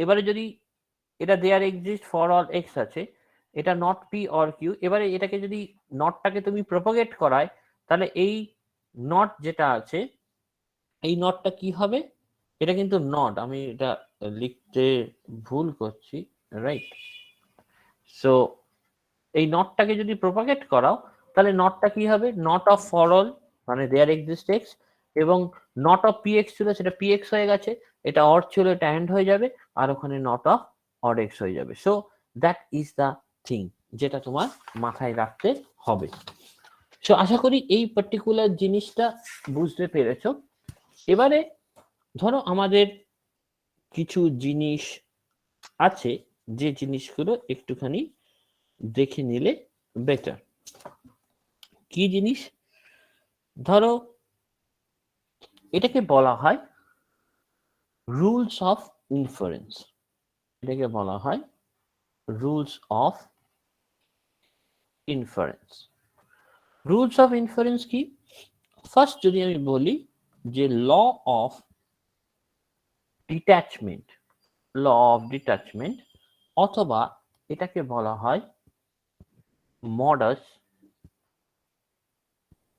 এবারে যদি এটা there exist for all x আছে, এটা নট পি অর কিউ, এবারে এটাকে যদি নটটাকে তুমি প্রপোগেট করায় তাহলে এই নট যেটা আছে এই নটটা কি হবে, এটা কিন্তু নট, আমি এটা লিখতে ভুল করছি, রাইট? সো এই নটটাকে যদি প্রপাগেট করাও তাহলে নটটা কি হবে, নট অফ ফর অল মানে দেয়ার এক্সিস্ট এক্স, এবং নট অফ পি এক্স ছিল সেটা পি এক্স হয়ে গেছে, এটা অর ছিল এটা অ্যান্ড হয়ে যাবে, আর ওখানে নট অফ অড এক্স হয়ে যাবে। So that is the thing যেটা তোমার মাথায় রাখতে হবে। সো আশা করি এই পার্টিকুলার জিনিসটা বুঝতে পেরেছো। এবারে ধরো আমাদের কিছু জিনিস আছে যে জিনিসগুলো একটুখানি দেখে নিলে বেটার। কি জিনিস? ধরো এটাকে বলা হয় রুলস অফ ইনফারেন্স, এটাকে বলা হয় rules of inference. Rules of inference কি? ফার্স্ট যদি আমি বলি যে law of detachment, law of detachment, অথবা এটাকে বলা হয় modus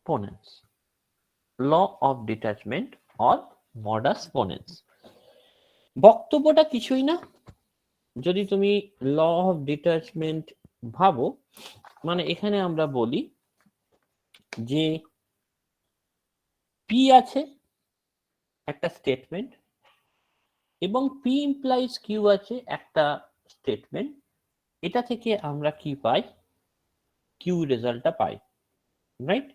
ponens, law of detachment or modus ponens. বক্তব্যটা কিছুই না, যদি তুমি ল অফ ডিট্যাচমেন্ট ভাবো, মানে এখানে আমরা বলি যে পি আছে একটা স্টেটমেন্ট এবং পি ইমপ্লাইজ কিউ আছে একটা স্টেটমেন্ট, এটা থেকে আমরা কি পাই, কিউ রেজাল্টটা পাই, রাইট?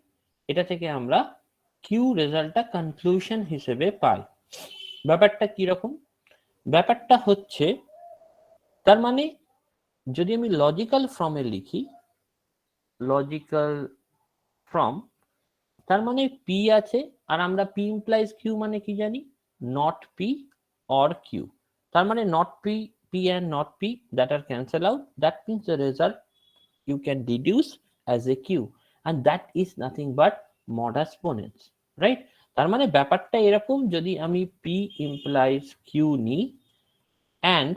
এটা থেকে আমরা কিউ রেজাল্টটা কনক্লুশন হিসেবে পাই। ব্যাপারটা কিরকম? ব্যাপারটা হচ্ছে, তার মানে যদি আমি লজিক্যাল ফর্মে লিখি, লজিক্যাল ফর্ম, তার মানে পি আছে আর আমরা পি ইমপ্লাইজ কিউ মানে কি জানি, নট পি অর কিউ। তার মানে not p, p and not p that are cancel out, that means the result you can deduce as a q, and that is nothing but modus ponens, right? তার মানে ব্যাপারটা এরকম, যদি আমি p implies q নিই and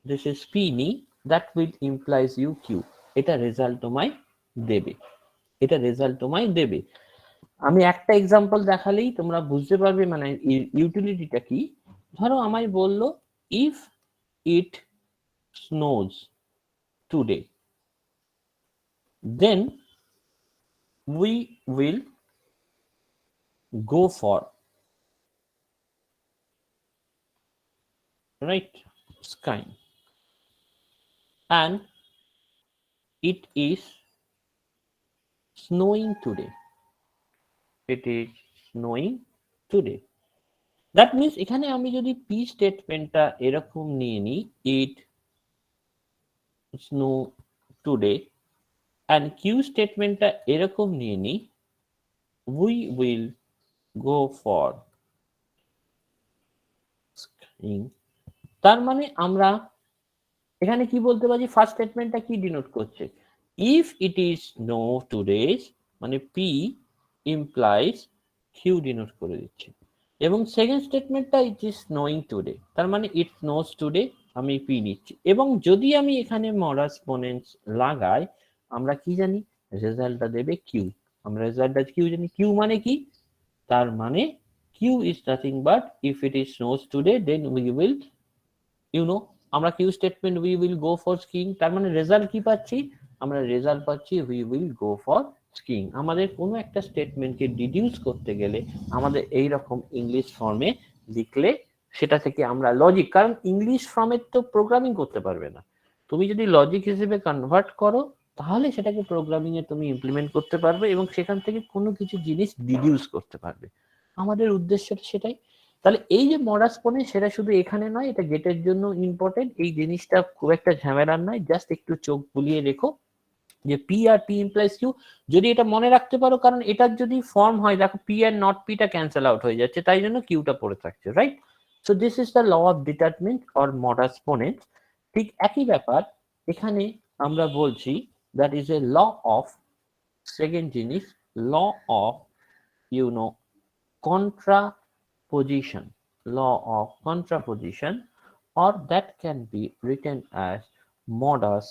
this is p নিই, that will implies you q, এটা result তোমায় দেবে, এটা রেজাল্ট তোমায় দেবে। আমি একটা এক্সাম্পল দেখালেই তোমরা বুঝতে পারবে মানে ইউটিলিটিটা কি। ধরো আমায় বললো if it snows today then we will go for right skiing and it is snowing today, it is snowing today. That means এখানে আমি যদি পি স্টেটমেন্টটা এরকম নিয়ে নিই, ইট স্নো টুডে, অ্যান্ড কিউ স্টেটমেন্টটা এরকম নিয়ে নিই, we will go for skiing. তার মানে আমরা এখানে কি বলতে পারি, ফার্স্ট স্টেটমেন্টটা কি ডিনোট করছে, if it is snow today, মানে পি ইমপ্লাইজ কিউ ডিনোট করে দিচ্ছে। এবং সেকেন্ড স্টেটমেন্টটা ইট ইজ স্নোইং টুডে, তার মানে ইট স্নোস টুডে, আমি পি নিচ্ছি। এবং যদি আমি এখানে মডাস পোনেন্স লাগাই, আমরা কি জানি, রেজাল্টটা দেবে কিউ। আমরা রেজাল্টটা কিউ জানি, কিউ মানে কি, তার মানে Q is nothing but if it is snows today then we will, আমরা Q statement we will go for skiing, তার মানে রেজাল্ট কি পাচ্ছি, আমরা রেজাল্ট পাচ্ছি we will go for skiing. আমাদের কোনো একটা স্টেটমেন্টকে ডিডিউস করতে গেলে আমাদের এই রকম ইংলিশ ফর্মে লিখলে সেটা থেকে আমরা লজিক, কারণ ইংলিশ ফর্মের তো প্রোগ্রামিং করতে পারবে না, তুমি যদি লজিক হিসেবে কনভার্ট করো তাহলে সেটাকে প্রোগ্রামিং এ তুমি ইমপ্লিমেন্ট করতে পারবে এবং সেখান থেকে কোনো কিছু জিনিস ডিডিউস করতে পারবে। আমাদের উদ্দেশ্যটা সেটাই। তাহলে এই যে মডাস পোনেন্স, সেটা শুধু এখানে নয়, এটা গেটের জন্য ইম্পর্টেন্ট। এই জিনিসটা খুব একটা ঝামেলার নয়, জাস্ট একটু চোখ বুলিয়ে রেখো যে P R P implies Q, যদি এটা মনে রাখতে পারো, কারণ এটার যদি ফর্ম হয় দেখো পি আর নট পিটা ক্যান্সেল আউট হয়ে যাচ্ছে, তাই জন্য কিউটা পড়ে থাকছে, right? So this is the law of determinant or modus ponens. ঠিক একই ব্যাপার এখানে আমরা বলছি, that is a law of, second জিনিস, law of contraposition, law of contraposition, or that can be written as modus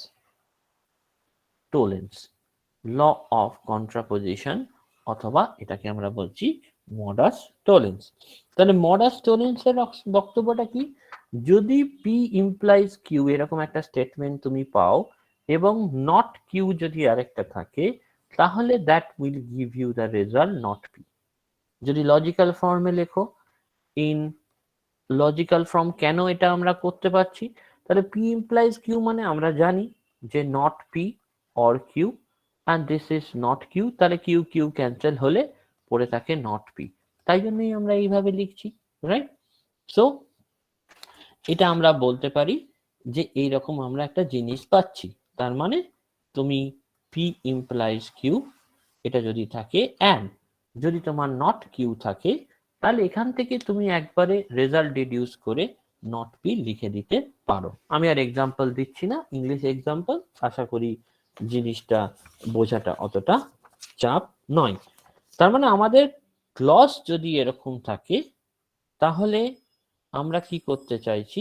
tollens, law of contraposition, অথবা এটাকে আমরা বলছি মডাস টোলেন্স। তাহলে মডাস টোলেন্স এর বক্তব্যটা কি, যদি পি ইমপ্লাইজ কিউ এরকম একটা স্টেটমেন্ট তুমি পাও এবং নট কিউ যদি আরেকটা থাকে, তাহলে that will give you the result not p. যদি লজিক্যাল ফর্মে লেখো, ইন লজিক্যাল ফর্ম কেন এটা আমরা করতে পারছি, তাহলে পি ইমপ্লাইজ কিউ মানে আমরা জানি যে not p or q, and this is not q, তাহলে কিউ কিউ ক্যান্সেল হলে পড়ে থাকে নট পি, তাই জন্যই আমরা এইভাবে লিখছি, রাইট? সো এটা আমরা বলতে পারি যে এইরকম আমরা একটা জিনিস পাচ্ছি। তার মানে তুমি পি ইমপ্লাইজ কিউ এটা যদি থাকে, অ্যান্ড যদি তোমার নট কিউ থাকে, তাহলে এখান থেকে তুমি একবারে রেজাল্ট ডিডিউস করে নট পি লিখে দিতে পারো। আমি আর এক্সাম্পল দিচ্ছি না, ইংলিশ এক্সাম্পল, আশা করি জিনিসটা বোঝাটা অতটা চাপ নয়। তার মানে আমাদের ক্লজ যদি এরকম থাকে, তাহলে আমরা কি করতে চাইছি,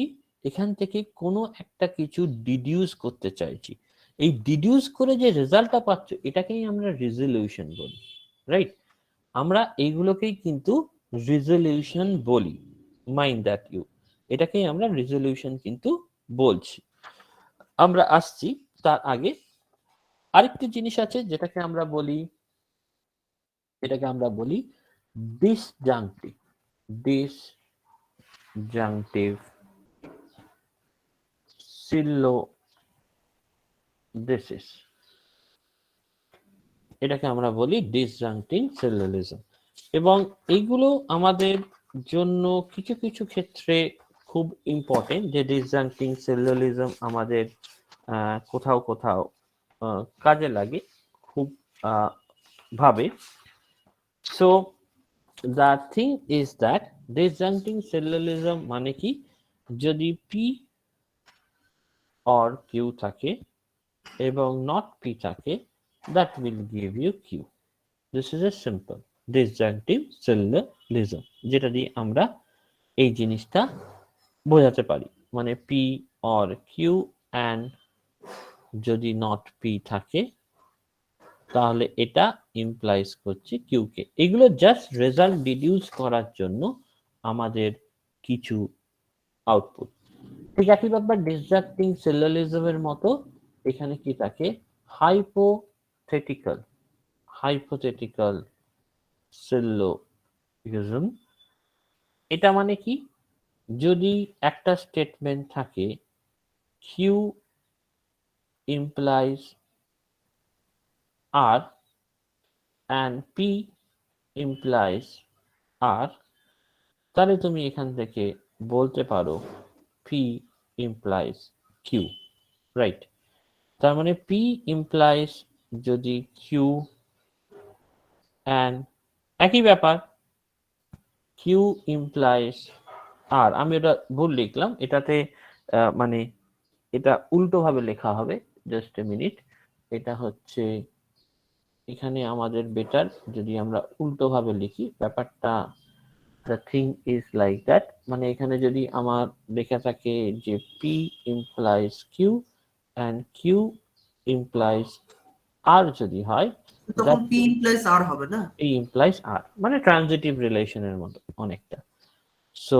এখান থেকে কোনো একটা কিছু ডিডিউস করতে চাইছি। এই ডিডিউস করে যে রেজাল্টটা পাচ্ছ এটাকেই আমরা রেজলিউশন বলি, রাইট? আমরা এইগুলোকেই কিন্তু রেজলিউশন বলি, মাইন্ড দ্যাট ইউ, এটাকেই আমরা রেজলিউশন কিন্তু বলছি। আমরা আসছি, তার আগে আরেকটি জিনিস আছে যেটাকে আমরা বলি, ডিসজাংটিভ, ডিসজাংটিভ সিলোজিস, এটাকে আমরা বলি ডিসজাংটিভ সিলোজিজম। এবং এইগুলো আমাদের জন্য কিছু কিছু ক্ষেত্রে খুব ইম্পর্টেন্ট, যে ডিসজাংটিভ সিলোজিজম আমাদের কোথাও কোথাও কাজে লাগে খুব ভাবে। So the thing is that disjunctive syllogism মানে কি, যদি পি অর কিউ থাকে এবং নট পি থাকে, that will give you q. This is a simple disjunctive syllogism, যেটা দিয়ে আমরা এই জিনিসটা বোঝাতে পারি। মানে পি অর কিউ অ্যান্ড যদি নট পি থাকে, তাহলে এটা ইমপ্লাইজ করছে কিউ কে। এগুলো জাস্ট রেজাল্ট ডিডিউস করার জন্য আমাদের কিছু আউটপুট। ঠিক একই ব্যাপার ডিসজাংটিভ সিলোজিজমের মতো এখানে কি থাকে, hypothetical syllogism। এটা মানে কি, যদি একটা স্টেটমেন্ট থাকে q implies r and p implies r, তাহলে তুমি এখান থেকে বলতে পারো P ইমপ্লাইজ Q, রাইট? তার মানে P ইমপ্লাইজ যদি Q and একই ব্যাপার Q ইমপ্লাইজ আর, আমি ওটা ভুল লিখলাম, এটাতে মানে এটা উল্টো ভাবে লেখা হবে, জাস্ট এ মিনিট। এটা হচ্ছে এখানে আমাদের বেটার যদি আমরা উল্টো ভাবে লিখি ব্যাপারটা, the thing is like that, মানে এখানে যদি আমার লেখা থাকে যে P implies Q and Q implies R যদি হয়, তখন P implies R হবে না? P implies R, মানে ট্রানজিটিভ রিলেশনের মতো অনেকটা। So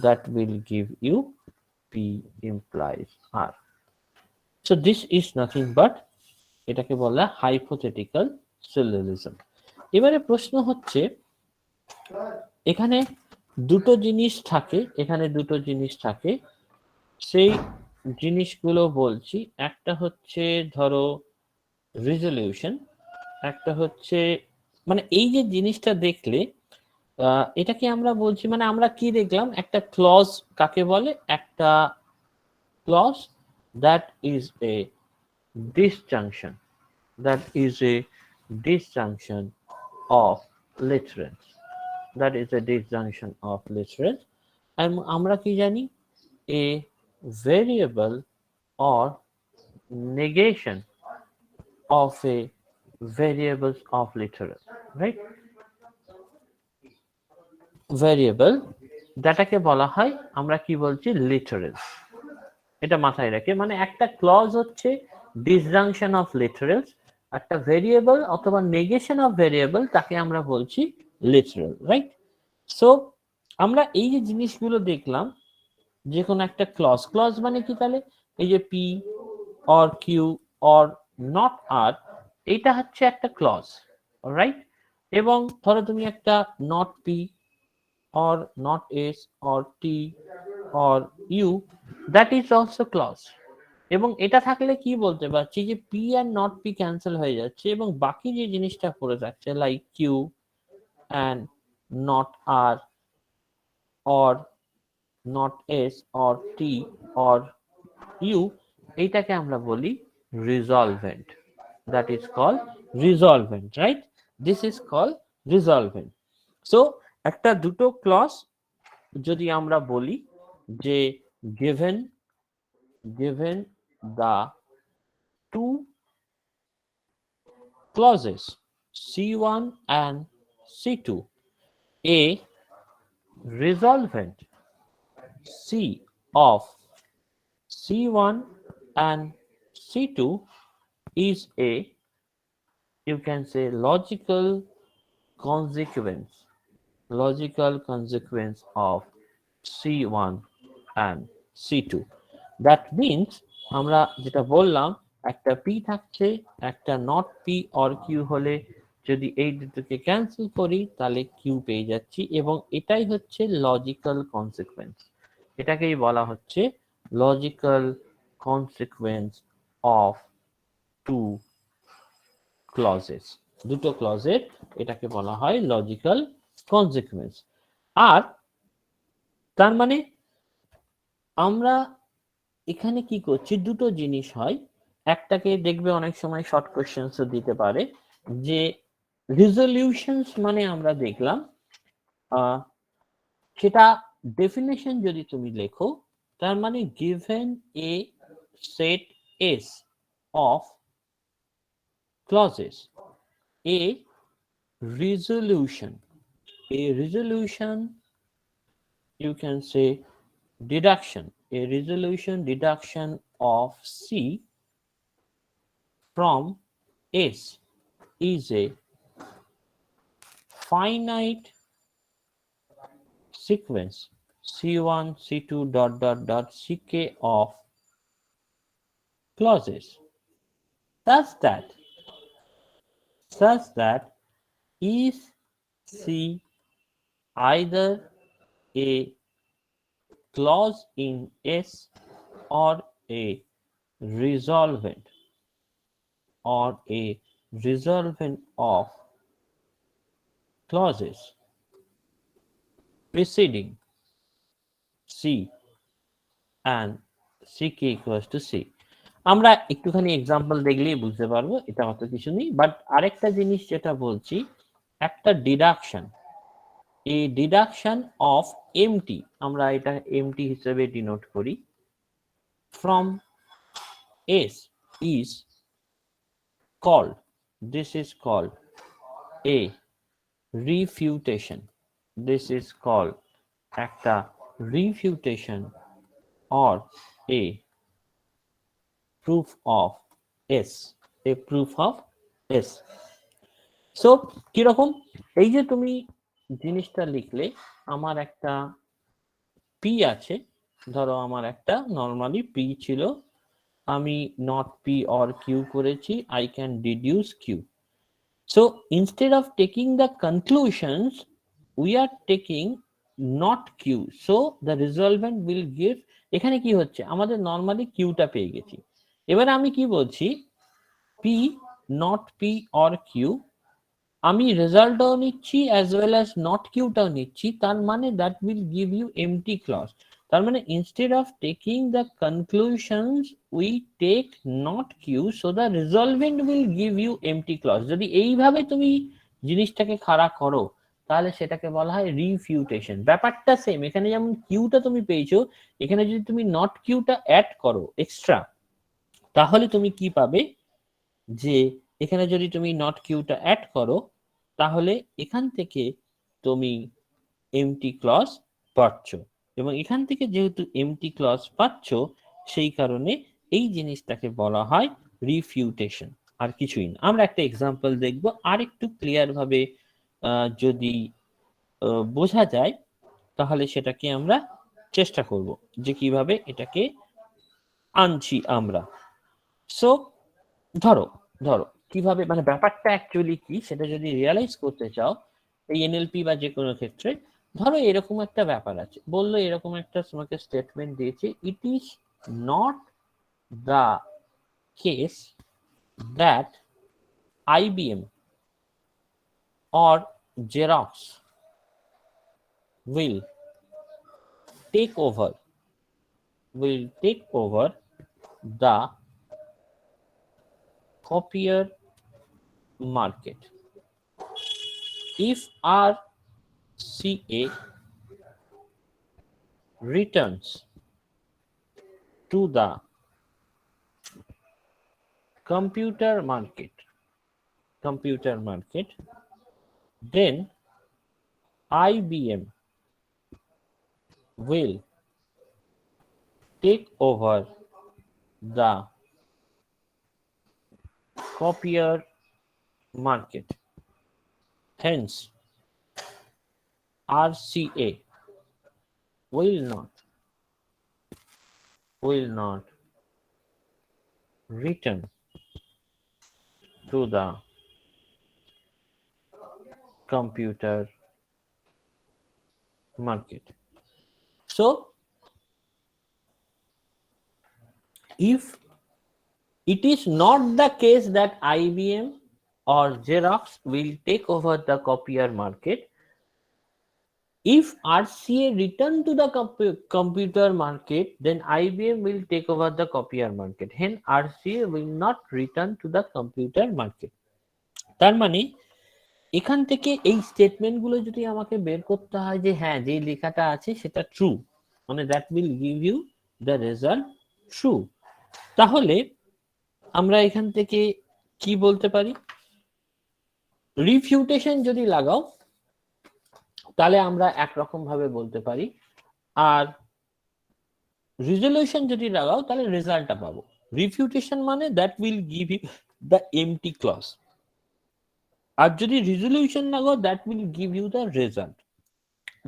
that will give you P implies R. So this is nothing but, এটাকে বলা হাইপোথেটিক্যাল সিলোজিজম। এবারে প্রশ্ন হচ্ছে, এখানে দুটো জিনিস থাকে, এখানে দুটো জিনিস থাকে, সেই জিনিসগুলো বলছি। একটা হচ্ছে ধরো রিজলিউশন, একটা হচ্ছে, মানে এই যে জিনিসটা দেখলে এটাকে আমরা বলছি, মানে আমরা কি দেখলাম, একটা ক্লজ কাকে বলে, একটা clause that is a disjunction, that is a disjunction of literals, that is a disjunction of literals, and আমরা কি জানি, a variable or negation of a variables of literal, right? Variable যেটাকে বলা হয়, আমরা কি বলছি, লিটারেলস। এটা মাথায় রেখে, মানে একটা ক্লজ হচ্ছে ডিসজাংশন অফ লিটারেলস, একটা ভেরিয়েবল অথবা নেগেশন অফ ভেরিয়েবল তাকে আমরা বলছি লিটারাল, রাইট? সো আমরা এই যে জিনিসগুলো দেখলাম, যে কোনো একটা ক্লজ, ক্লজ মানে কি, তাহলে এই যে p or q or not r, এটা হচ্ছে একটা ক্লজ, রাইট? এবং ধরো তুমি একটা not p or not s or t or u, that is also clause, এবং এটা থাকলে কি বলতে পারছি যে p and not p cancel হয়ে যাচ্ছে, এবং বাকি যে জিনিসটা পড়ে থাকছে like q and not r or not s or t or u, এইটাকে আমরা বলি resolvent, that is called resolvent, right? This is called resolvent. So একটা দুটো ক্লজ যদি আমরা বলি যে given the two clauses C1 and C2, a resolvent C of C1 and C2 is a, you can say, logical consequence of C1 and C2. That means আমরা যেটা বললাম, একটা P থাকছে, একটা নট P or Q হলে যদি এই দুটোকে ক্যান্সেল করি তাহলে Q পেয়ে যাচ্ছি, এবং এটাই হচ্ছে লজিক্যাল কনসিকুয়েন্স। এটাকেই বলা হচ্ছে logical consequence of two clauses, দুটো ক্লজের, এটাকে বলা হয় লজিক্যাল কনসিকুয়েন্স। আর তার মানে আমরা এখানে কি করছি, দুটো জিনিস হয়, একটাকে দেখবে অনেক সময় শর্ট কোশ্চেন্স দিতে পারে, যে রিজলিউশনস মানে আমরা দেখলাম, সেটা ডেফিনেশন যদি তুমি লেখো, তার মানে given a set S of clauses, A resolution, you can say deduction, a resolution deduction of C from S is a finite sequence C1 C2 dot dot dot ck of clauses such that is C either a clause in S or a resolvent of clauses preceding C and CK equals to C. আমরা একটুখানি example দেখলেই বুঝতে পারবো এটা অত কিছু নেই, but আরেকটা জিনিস যেটা বলছি, একটা ডিডাকশন, এই ডিডাকশন অফ এমটি, আমরা এটা এমটি হিসেবে ডিনোট করি, from S is called, this is called a refutation, this is called একটা refutation or a proof of S, a proof of S. So কিরকম, এই যে তুমি জিনিসটা লিখলে, আমার একটা p আছে, ধরো আমার একটা নর্মালি p ছিল, আমি not p or q করেছি, I can deduce q. So instead of taking the conclusions, we are taking not q, so the resultant will give, এখানে কি হচ্ছে, আমাদের নর্মালি কিউটা পেয়ে গেছি, এবারে আমি কি বলছি, p not p or q, আমি রেজাল্টটাও নিচ্ছি অ্যাজ ওয়েল অ্যাজ নট কিউটাও নিচ্ছি, তার মানে that will give you empty clause. তার মানে instead of taking the conclusions we take not q, so the resolvent will give you empty clause. যদি এইভাবে তুমি জিনিসটাকে খাড়া করো তাহলে সেটাকে বলা হয় রিফিউটেশন। ব্যাপারটা সেম, এখানে যেমন কিউটা তুমি পেয়েছো, এখানে যদি তুমি নট কিউটা অ্যাড করো এক্সট্রা, তাহলে তুমি কি পাবে, যে এখানে যদি তুমি নট কিউটা অ্যাড করো তাহলে এখান থেকে তুমি এমটি ক্লজ পাচ্ছ, এবং এখান থেকে যেহেতু এমটি ক্লজ পাচ্ছ সেই কারণে এই জিনিসটাকে বলা হয় রিফিউটেশন, আর কিছুই না। আমরা একটা এক্সাম্পল দেখব, আর একটু ক্লিয়ার ভাবে যদি বোঝা যায় তাহলে সেটাকে আমরা চেষ্টা করব যে কিভাবে এটাকে আনছি আমরা। সো ধরো ধরো কিভাবে, মানে ব্যাপারটা অ্যাকচুয়ালি কি সেটা যদি রিয়ালাইজ করতে চাও এই এনএলপি বা যে কোনো ক্ষেত্রে, ধরো এরকম একটা ব্যাপার আছে, বললো এরকম একটা তোমাকে স্টেটমেন্ট দিয়েছে, ইট is not the case that IBM or Xerox will take over the copier market. If RCA returns to the computer market, then IBM will take over the copier market. Hence, RCA will not return to the computer market. So if it is not the case that IBM or Xerox will take over the copier market, if RCA return to the computer market, then IBM will take over the copier market. Hence RCA will not return to the computer market. তার মানে এখান থেকে এই স্টেটমেন্টগুলো যদি আমাকে বের করতে হয় যে হ্যাঁ যে লেখাটা আছে সেটা ট্রু, মানে that will give you the result true, তাহলে আমরা এখান থেকে কি বলতে পারি, রিফিউটেশন যদি লাগাও তাহলে আমরা একরকম ভাবে বলতে পারি, আর রিজলিউশন যদি লাগাও তাহলে রেজাল্টটা পাবো। রিফিউটেশন মানে that will give you the empty clause, আর যদি রিজলিউশন লাগাও that will give you the result.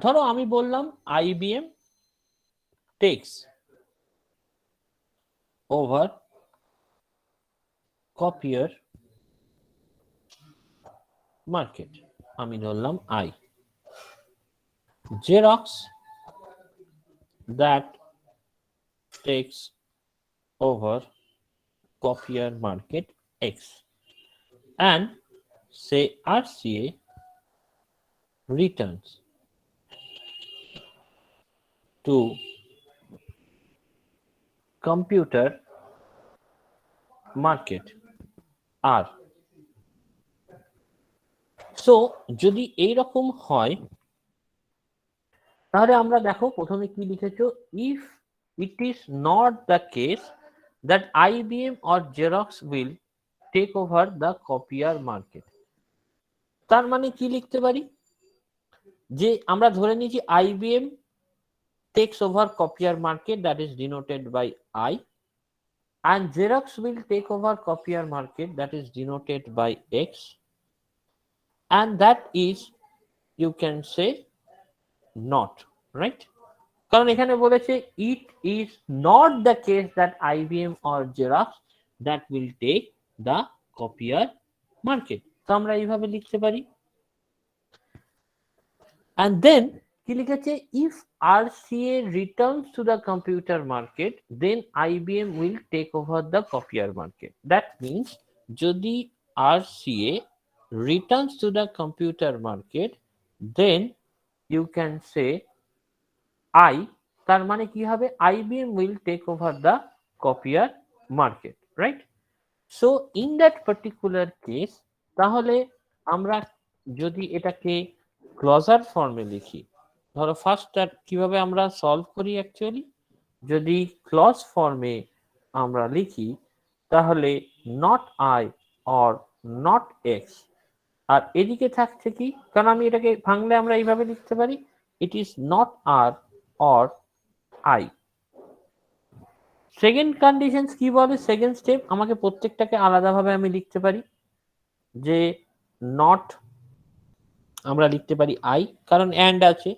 ধরো আমি বললাম IBM takes over copier market, আমি ধরলাম I, Xerox that takes over copier market X, and say RCA returns to computer market are. So যদি এইরকম হয় তাহলে আমরা দেখো প্রথমে কি লিখেছো, if it is not the case that IBM or Xerox will take over the copier market, তার মানে কি লিখতে পারি, যে আমরা ধরে নিয়েছি IBM takes over copier market, that is denoted by I, and Xerox will take over copier market, that is denoted by X, and that is, you can say, not, right? কারণ এখানে বলেছে it is not the case that IBM or Xerox that will take the copier market, তো আমরা এইভাবে লিখতে পারি। and then কি লিখেছে, if RCA returns to the computer market then IBM will take over the copier market, that means যদি RCA returns to the computer market then you can say I, তার মানে কি হবে, IBM will take over the copier market, right? so in that particular case তাহলে আমরা যদি এটাকে ক্লজার ফর্মে লিখি, ধরো ফার্স্টটা কিভাবে আমরা সলভ করি, অ্যাকচুয়ালি যদি ক্লজ ফর্মে আমরা লিখি তাহলে not I or not X, আর এদিকে থাকছে কি, কারণ আমি এটাকে ভাঙলে আমরা এইভাবে লিখতে পারি, it is not r or I. Second condition কি বলে, সেকেন্ড স্টেপ আমাকে প্রত্যেকটাকে আলাদাভাবে আমি লিখতে পারি, যে নট আমরা লিখতে পারি আই, কারণ অ্যান্ড আছে।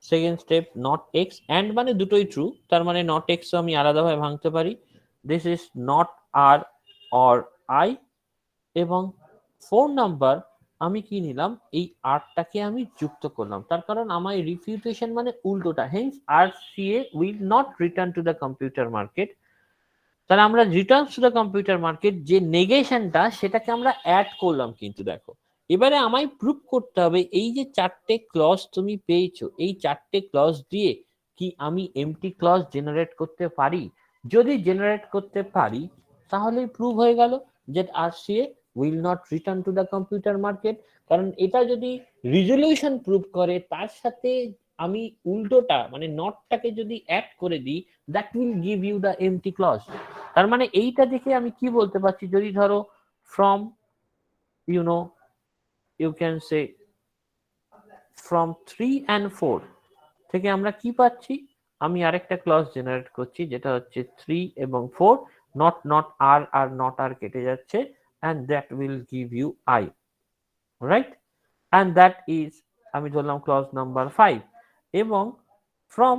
Second step not x, and মানে দুটোই ট্রু, তার মানে নট এক্স আমি আলাদাভাবে ভাঙতে পারি, this is not r or I. এবং 4 নাম্বার আমি কি নিলাম, এই আরটাকে আমি যুক্ত করলাম, তার কারণ আমার রিফিউটেশন মানে উল্টোটা, hence RCA will not return to the computer market, তাহলে আমরা return to the computer market যে নেগেশনটা সেটাকে আমরা অ্যাড করলাম। কিন্তু দেখো এবারে আমায় প্রুভ করতে হবে এই যে 4টে ক্লজ তুমি পেয়েছো, এই 4টে ক্লজ দিয়ে কি আমি এমটি ক্লজ জেনারেট করতে পারি, যদি জেনারেট করতে পারি তাহলে প্রুভ হয়ে গেল যে RCA will not return to the computer market. কারণ এটা যদি রিজলিউশন প্রুভ করে তার সাথে আমি উল্টোটা মানে নটটাকে যদি অ্যাড করে দিই, that will give you the empty clause. তার মানে এইটা দেখে আমি কি বলতে পারছি, যদি ধরো from you can say from 3 and 4 থেকে আমরা কি পাচ্ছি, আমি আরেকটা ক্লজ জেনারেট করছি যেটা হচ্ছে 3 এবং 4, নট নট আর আর নট আর কেটে যাচ্ছে, and that will give you I, right? and that is আমি ধরলাম ক্লজ নাম্বার 5। এবং ফ্রম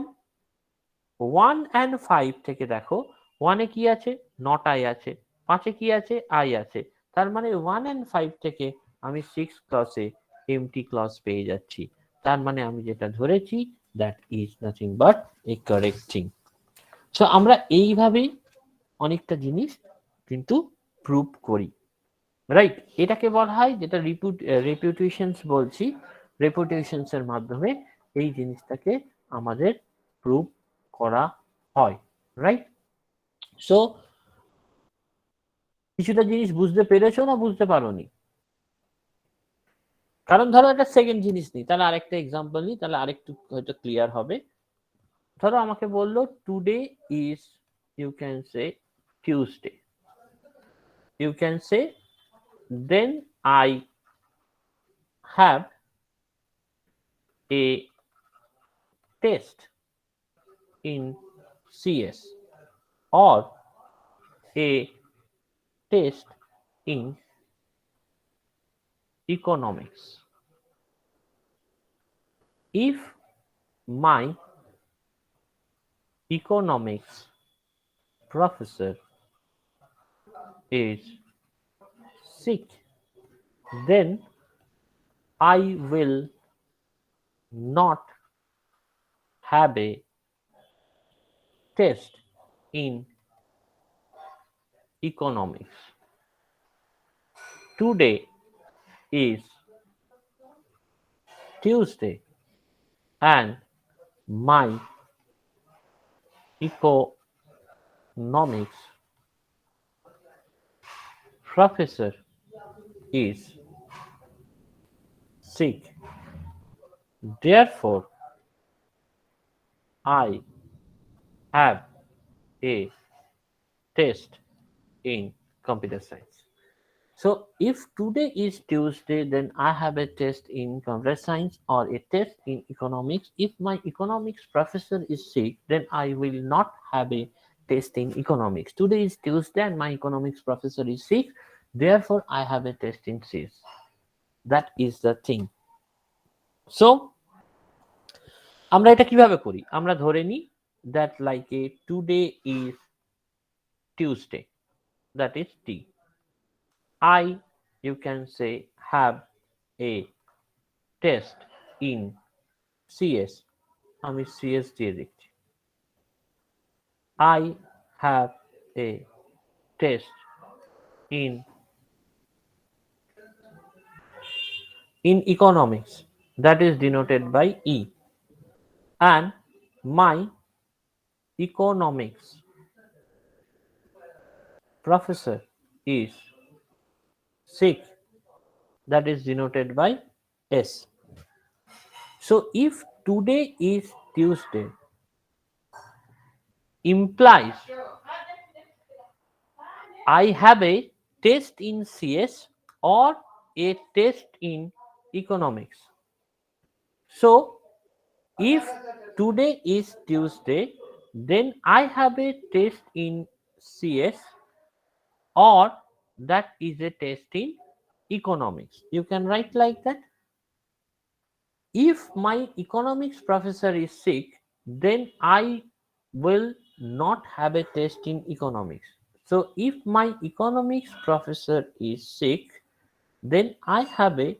1 and 5 থেকে দেখো 1 এ কি আছে, নট আই আছে, 5 এ কি আছে, আই আছে, তার মানে 1 and 5 থেকে আমি 6 ক্লজে এমটি ক্লজ পেয়ে যাচ্ছি, তার মানে আমি যেটা ধরেছি that is nothing but A correct thing. So আমরা এইভাবেই অনেকটা জিনিস কিন্তু প্রুভ করি, রাইট? এটাকে বলা হয়, যেটা রেপুটেশনস বলছি, রেপুটেশনস এর মাধ্যমে এই জিনিসটাকে আমাদের প্রুভ করা হয়, রাইট? সো কিছুটা জিনিস বুঝতে পেরেছো না বুঝতে পারোনি? কারণ ধরো একটা সেকেন্ড জিনিস নিই, তাহলে আরেকটা এক্সাম্পল নিই, তাহলে আরেকটু হয়তো ক্লিয়ার হবে। ধরো আমাকে বললো today is, you can say Tuesday, you can say then I have a test in CS or a test in economics. If my economics professor is sick, then I will not have a test in economics. Today is Tuesday and my economics professor is sick. Therefore, I have a test in computer science. So if today is Tuesday, then I have a test in computer science or a test in economics. If my economics professor is sick, then I will not have a test in economics. Today is Tuesday and my economics professor is sick. Therefore, I have a test in CS. That is the thing. So আমরা এটা কিভাবে করি? আমরা ধরে নিই that like a today is Tuesday, that is T. I, you can say, have a test in CS. আমি CS দিয়ে দিচ্ছি। I have a test in economics, that is denoted by E, and my economics professor is sick, that is denoted by S. So if today is Tuesday implies I have a test in CS or a test in economics. So if today is Tuesday, then I have a test in CS or that is a test in economics. You can write like that. If my economics professor is sick, then I will not have a test in economics. So if my economics professor is sick, then I have a,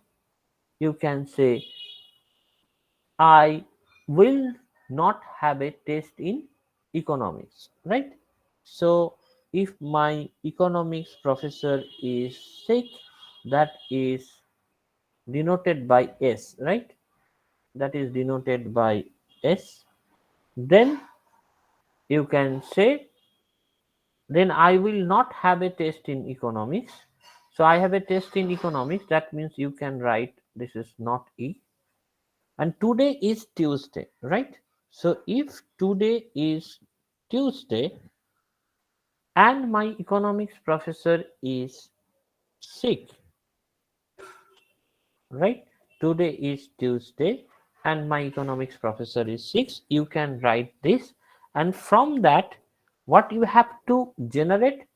you can say, I will not have a test in economics, right? So if my economics professor is sick, that is denoted by S, right? That is denoted by S. Then you can say, then I will not have a test in economics. So I have a test in economics, that means you can write this is not E. And today is Tuesday, right? So if today is Tuesday and my economics professor is sick, right? Today is Tuesday and my economics professor is 6. You can write this, and from that what you have to generate?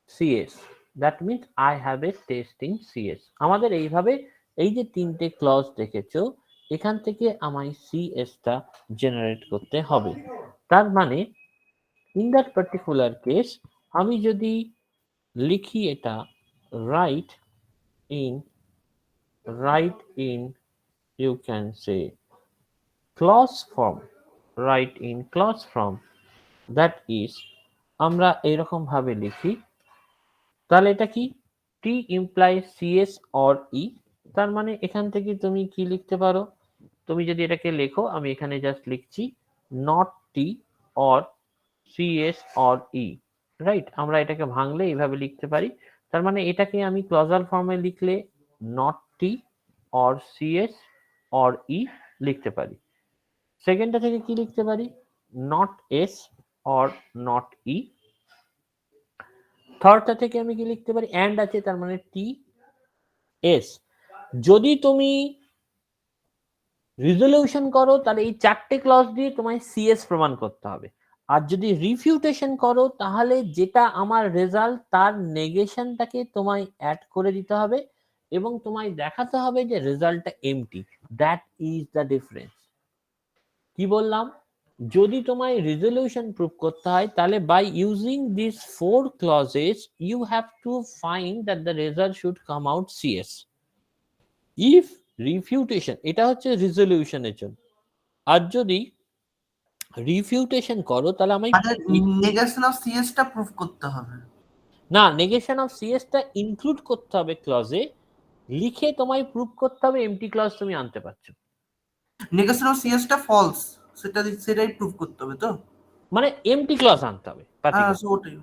CS. That means I have a test in CS. আমাদের এইভাবে এই যে তিনটে clause দেখেছো, এখান থেকে আমায় CS টা জেনারেট করতে হবে। তার মানে in that particular case আমি যদি লিখি এটা write in you can say clause form, write in clause form, that is আমরা এরকম ভাবে লিখি, তাহলে এটা কি T implies CS or E। তার মানে এখান থেকে তুমি কি লিখতে পারো? তুমি যদি এটাকে লেখো, আমি এখানে জাস্ট লিখছি not T or CS or E, right? আমরা এটাকে ভাঙলে এইভাবে লিখতে পারি। তার মানে এটাকে আমি ক্লজাল ফর্মে লিখলে not T or CS or E লিখতে পারি। সেকেন্ডটা থেকে কি লিখতে পারি? not S or not E। থার্ডটা থেকে আমি কি লিখতে পারি? অ্যান্ড আছে, তার মানে টি এস। যদি তুমি রিজলিউশন করো তাহলে এই চারটে ক্লজ দিয়ে তোমায় সিএস প্রমাণ করতে হবে। আর যদি রিফিউটেশন করো তাহলে যেটা আমার রেজাল্ট তার নেগেশনটাকে তোমায় অ্যাড করে দিতে হবে এবং তোমায় দেখাতে হবে যে রেজাল্টটা empty. That is the difference. কি বললাম? যদি তোমায় রেজলিউশন প্রুভ করতে হয় তাহলে by using this 4 clauses you have to find that the result should come out CS. If refutation, এটা হচ্ছে রেজলিউশনের জন্য, আর যদি রিফিউটেশন করো তাহলে আমি নেগেশন অফ সিএস টা প্রুফ করতে হবে না, নেগেশন অফ সিএস টা ইনক্লুড করতে হবে ক্লজে, লিখে তোমায় প্রুভ করতে হবে এমটি ক্লজ তুমি আনতে পারছো। নেগেশন অফ সিএস টা ফলস, সেটাই প্রুভ করতে হবে তো, মানে এমটি ক্লজ আনতে হবে হ্যাঁ particular। ওটাই।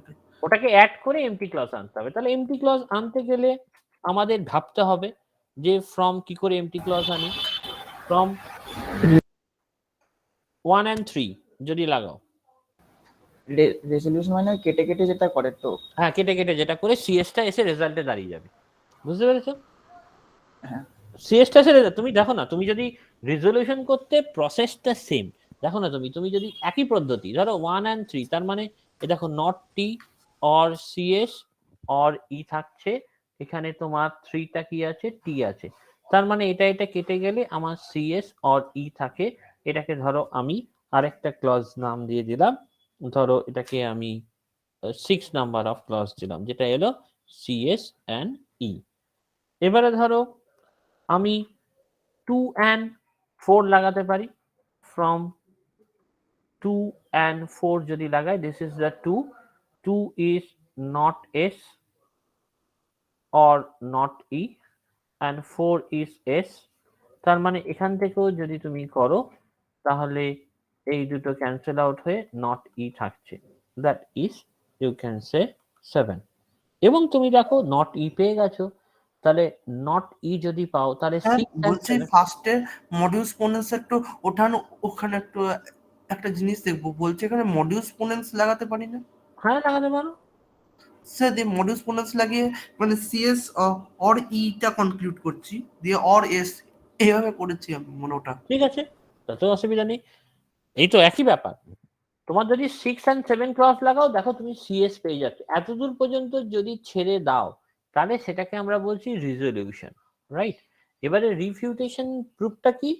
ওটাকে অ্যাড করে এমটি ক্লজ আনতে হবে। তাহলে এমটি ক্লজ আনতে গেলে আমাদের ভাবতে হবে যে ফ্রম কি করে এমটি ক্লজ আনি। ফ্রম 1 and 3 যদি লাগাও, রেজলিউশন মানে কেটে কেটে যেটা করে তো। হ্যাঁ কেটে কেটে যেটা করে সিএসটা এসে রেজাল্টে দাঁড়িয়ে যাবে, বুঝতে পেরেছো? হ্যাঁ সিএসটা এসে তুমি দেখো না, তুমি যদি রেজলিউশন করতে প্রসেসটা সেম, দেখো না তুমি যদি একই পদ্ধতি ধরো 1 and 3, তার মানে এ দেখো not t or CS or E থাকছে, এখানে তোমার 3টা কি আছে, টি আছে, তার মানে এটা কেটে গেলে আমার সিএস অর ই থাকে। এটাকে ধরো আমি আরেকটা ক্লজ নাম দিয়ে দিলাম, ধরো এটাকে আমি 6 নাম্বার অফ ক্লজ দিলাম, যেটা এলো সিএস অ্যান্ড ই। এবারে ধরো আমি 2 and 4 লাগাতে পারি। ফ্রম 2 and 4 যদি লাগাই, this is the 2 is not s or not e and 4 is s, তার মানে এখান থেকেও যদি তুমি করো তাহলে এই দুটো ক্যান্সেল আউট হয়ে নট ই থাকছে, that is you can say 7। এবং তুমি দেখো নট ই পেয়ে গেছো, তাহলে নট ই যদি পাও তাহলে হ্যাঁ 6 and বলছি 7 ফার্স্টে মডিউস পোনেন্স একটু ওঠানো, ওখানে একটু একটা জিনিস দেখবো, বলছে এখানে মডিউস পোনেন্স লাগাতে পারি না হ্যাঁ লাগাতে পারো। স্যার, দিয়ে মডিউস পোনেন্স লাগিয়ে মানে সিএস অর ইটা কনক্লুড করছি, দিয়ে অর এস এইভাবে করেছি আমি মনে ওটা। ঠিক আছে, তাতে অসুবিধা নেই, এই তো একই ব্যাপার। তোমার যদি 6 and 7 ক্রস লাগাও, দেখো তুমি সিএস পেয়ে যাচ্ছ। এতদূর পর্যন্ত যদি ছেড়ে দাও তাহলে সেটাকে আমরা বলছি রিজলিউশন, রাইট? এবারে রিফিউটেশন প্রুফটা কি,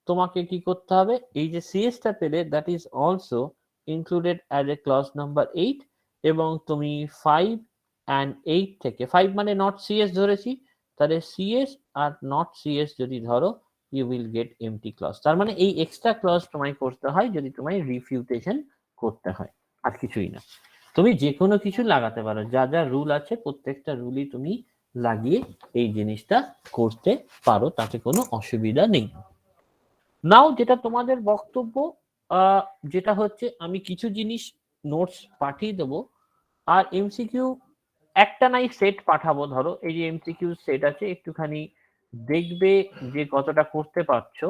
তোমাকে কি করতে হবে, এই যে সিএসটা পেলে that is also included as a clause number 8, এবং তুমি 5 and 8 থেকে 5 মানে নট সিএস ধরেছি, তাহলে সিএস আর নট সিএস যদি ধরো you will get empty clause। তার মানে এই এক্সট্রা ক্লজ তোমায় করতে হয় যদি তোমায় রিফিউটেশন করতে হয়, আর কিছুই না। তুমি যে কোনো কিছু লাগাতে পারো, যা যা রুল আছে প্রত্যেকটা রুলই তুমি লাগিয়ে এই জিনিসটা করতে পারো, তাতে কোনো অসুবিধা নেই। নাও যেটা তোমাদের বক্তব্য, যেটা হচ্ছে আমি কিছু জিনিস নোটস পাঠিয়ে দেবো, আর এমসিকিউ একটা নাই সেট পাঠাবো। ধরো এই যে এমসিকিউ সেট আছে, একটুখানি দেখবে যে কতটা করতে পারছো।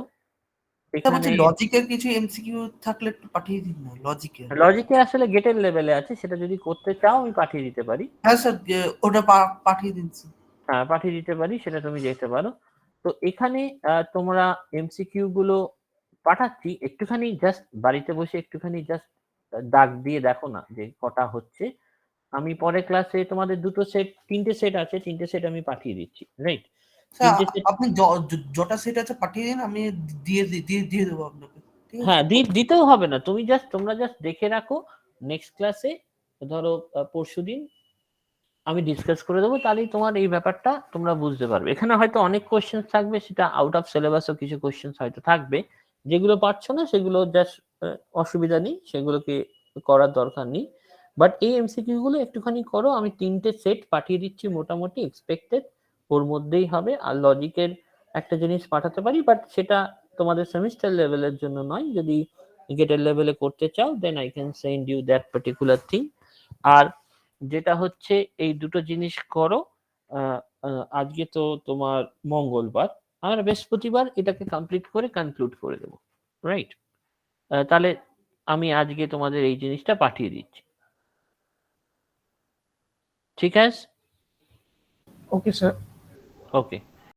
তা বলছি এখানে লজিকের কিছু এমসিকিউ থাকলে একটু পাঠিয়ে দিন না, লজিকের। লজিকে আসলে গেটের লেভেলে আছে, সেটা যদি করতে চাও আমি পাঠিয়ে দিতে পারি। হ্যাঁ স্যার, ওটা পাঠিয়ে দিন স্যার। হ্যাঁ পাঠিয়ে দিতে পারি, সেটা তুমি দেখতে পারো। তো এখানে তোমরা এমসিকিউ গুলো পাঠাচ্ছি, একটুখানি জাস্ট বাড়িতে বসে একটুখানি জাস্ট দাগ দিয়ে দেখো না যে কটা হচ্ছে। আমি পরে ক্লাসে তোমাদের তিনটে সেট আছে, তিনটে সেট আমি পাঠিয়ে দিচ্ছি, রাইট? স্যার তিনটে সেট, আপনি যটা সেট আছে পাঠিয়ে দিন, আমি দিয়ে দেবো আপনাকে, ঠিক আছে? হ্যাঁ দিতেও হবে না, তোমরা জাস্ট দেখে রাখো। নেক্সট ক্লাসে ধরো পরশুদিন আমি ডিসকাস করে দেবো, তাহলেই তোমার এই ব্যাপারটা তোমরা বুঝতে পারবে। এখানে হয়তো অনেক কোশ্চেন থাকবে, সেটা আউট অফ সিলেবাসও কিছু কোশ্চেন হয়তো থাকবে, যেগুলো পারছো না সেগুলো জাস্ট অসুবিধা নেই, সেগুলোকে করার দরকার নেই। বাট এই এমসিকিউ গুলো একটুখানি করো। আমি তিনটে সেট পাঠিয়ে দিচ্ছি, মোটামুটি এক্সপেক্টেড ওর মধ্যেই হবে। আর লজিকের একটা জিনিস পাঠাতে পারি, বাট সেটা তোমাদের সেমিস্টার লেভেলের জন্য নয়। যদি গেটের লেভেলে করতে চাও then I can send you that particular thing. আর যেটা হচ্ছে এই দুটো জিনিস করো। আজকে তো তোমার মঙ্গলবার, আমরা বৃহস্পতিবার এটাকে কমপ্লিট করে কনক্লুড করে দেবো, রাইট? তাহলে আমি আজকে তোমাদের এই জিনিসটা পাঠিয়ে দিচ্ছি, ঠিক আছে? Okay sir. ওকে।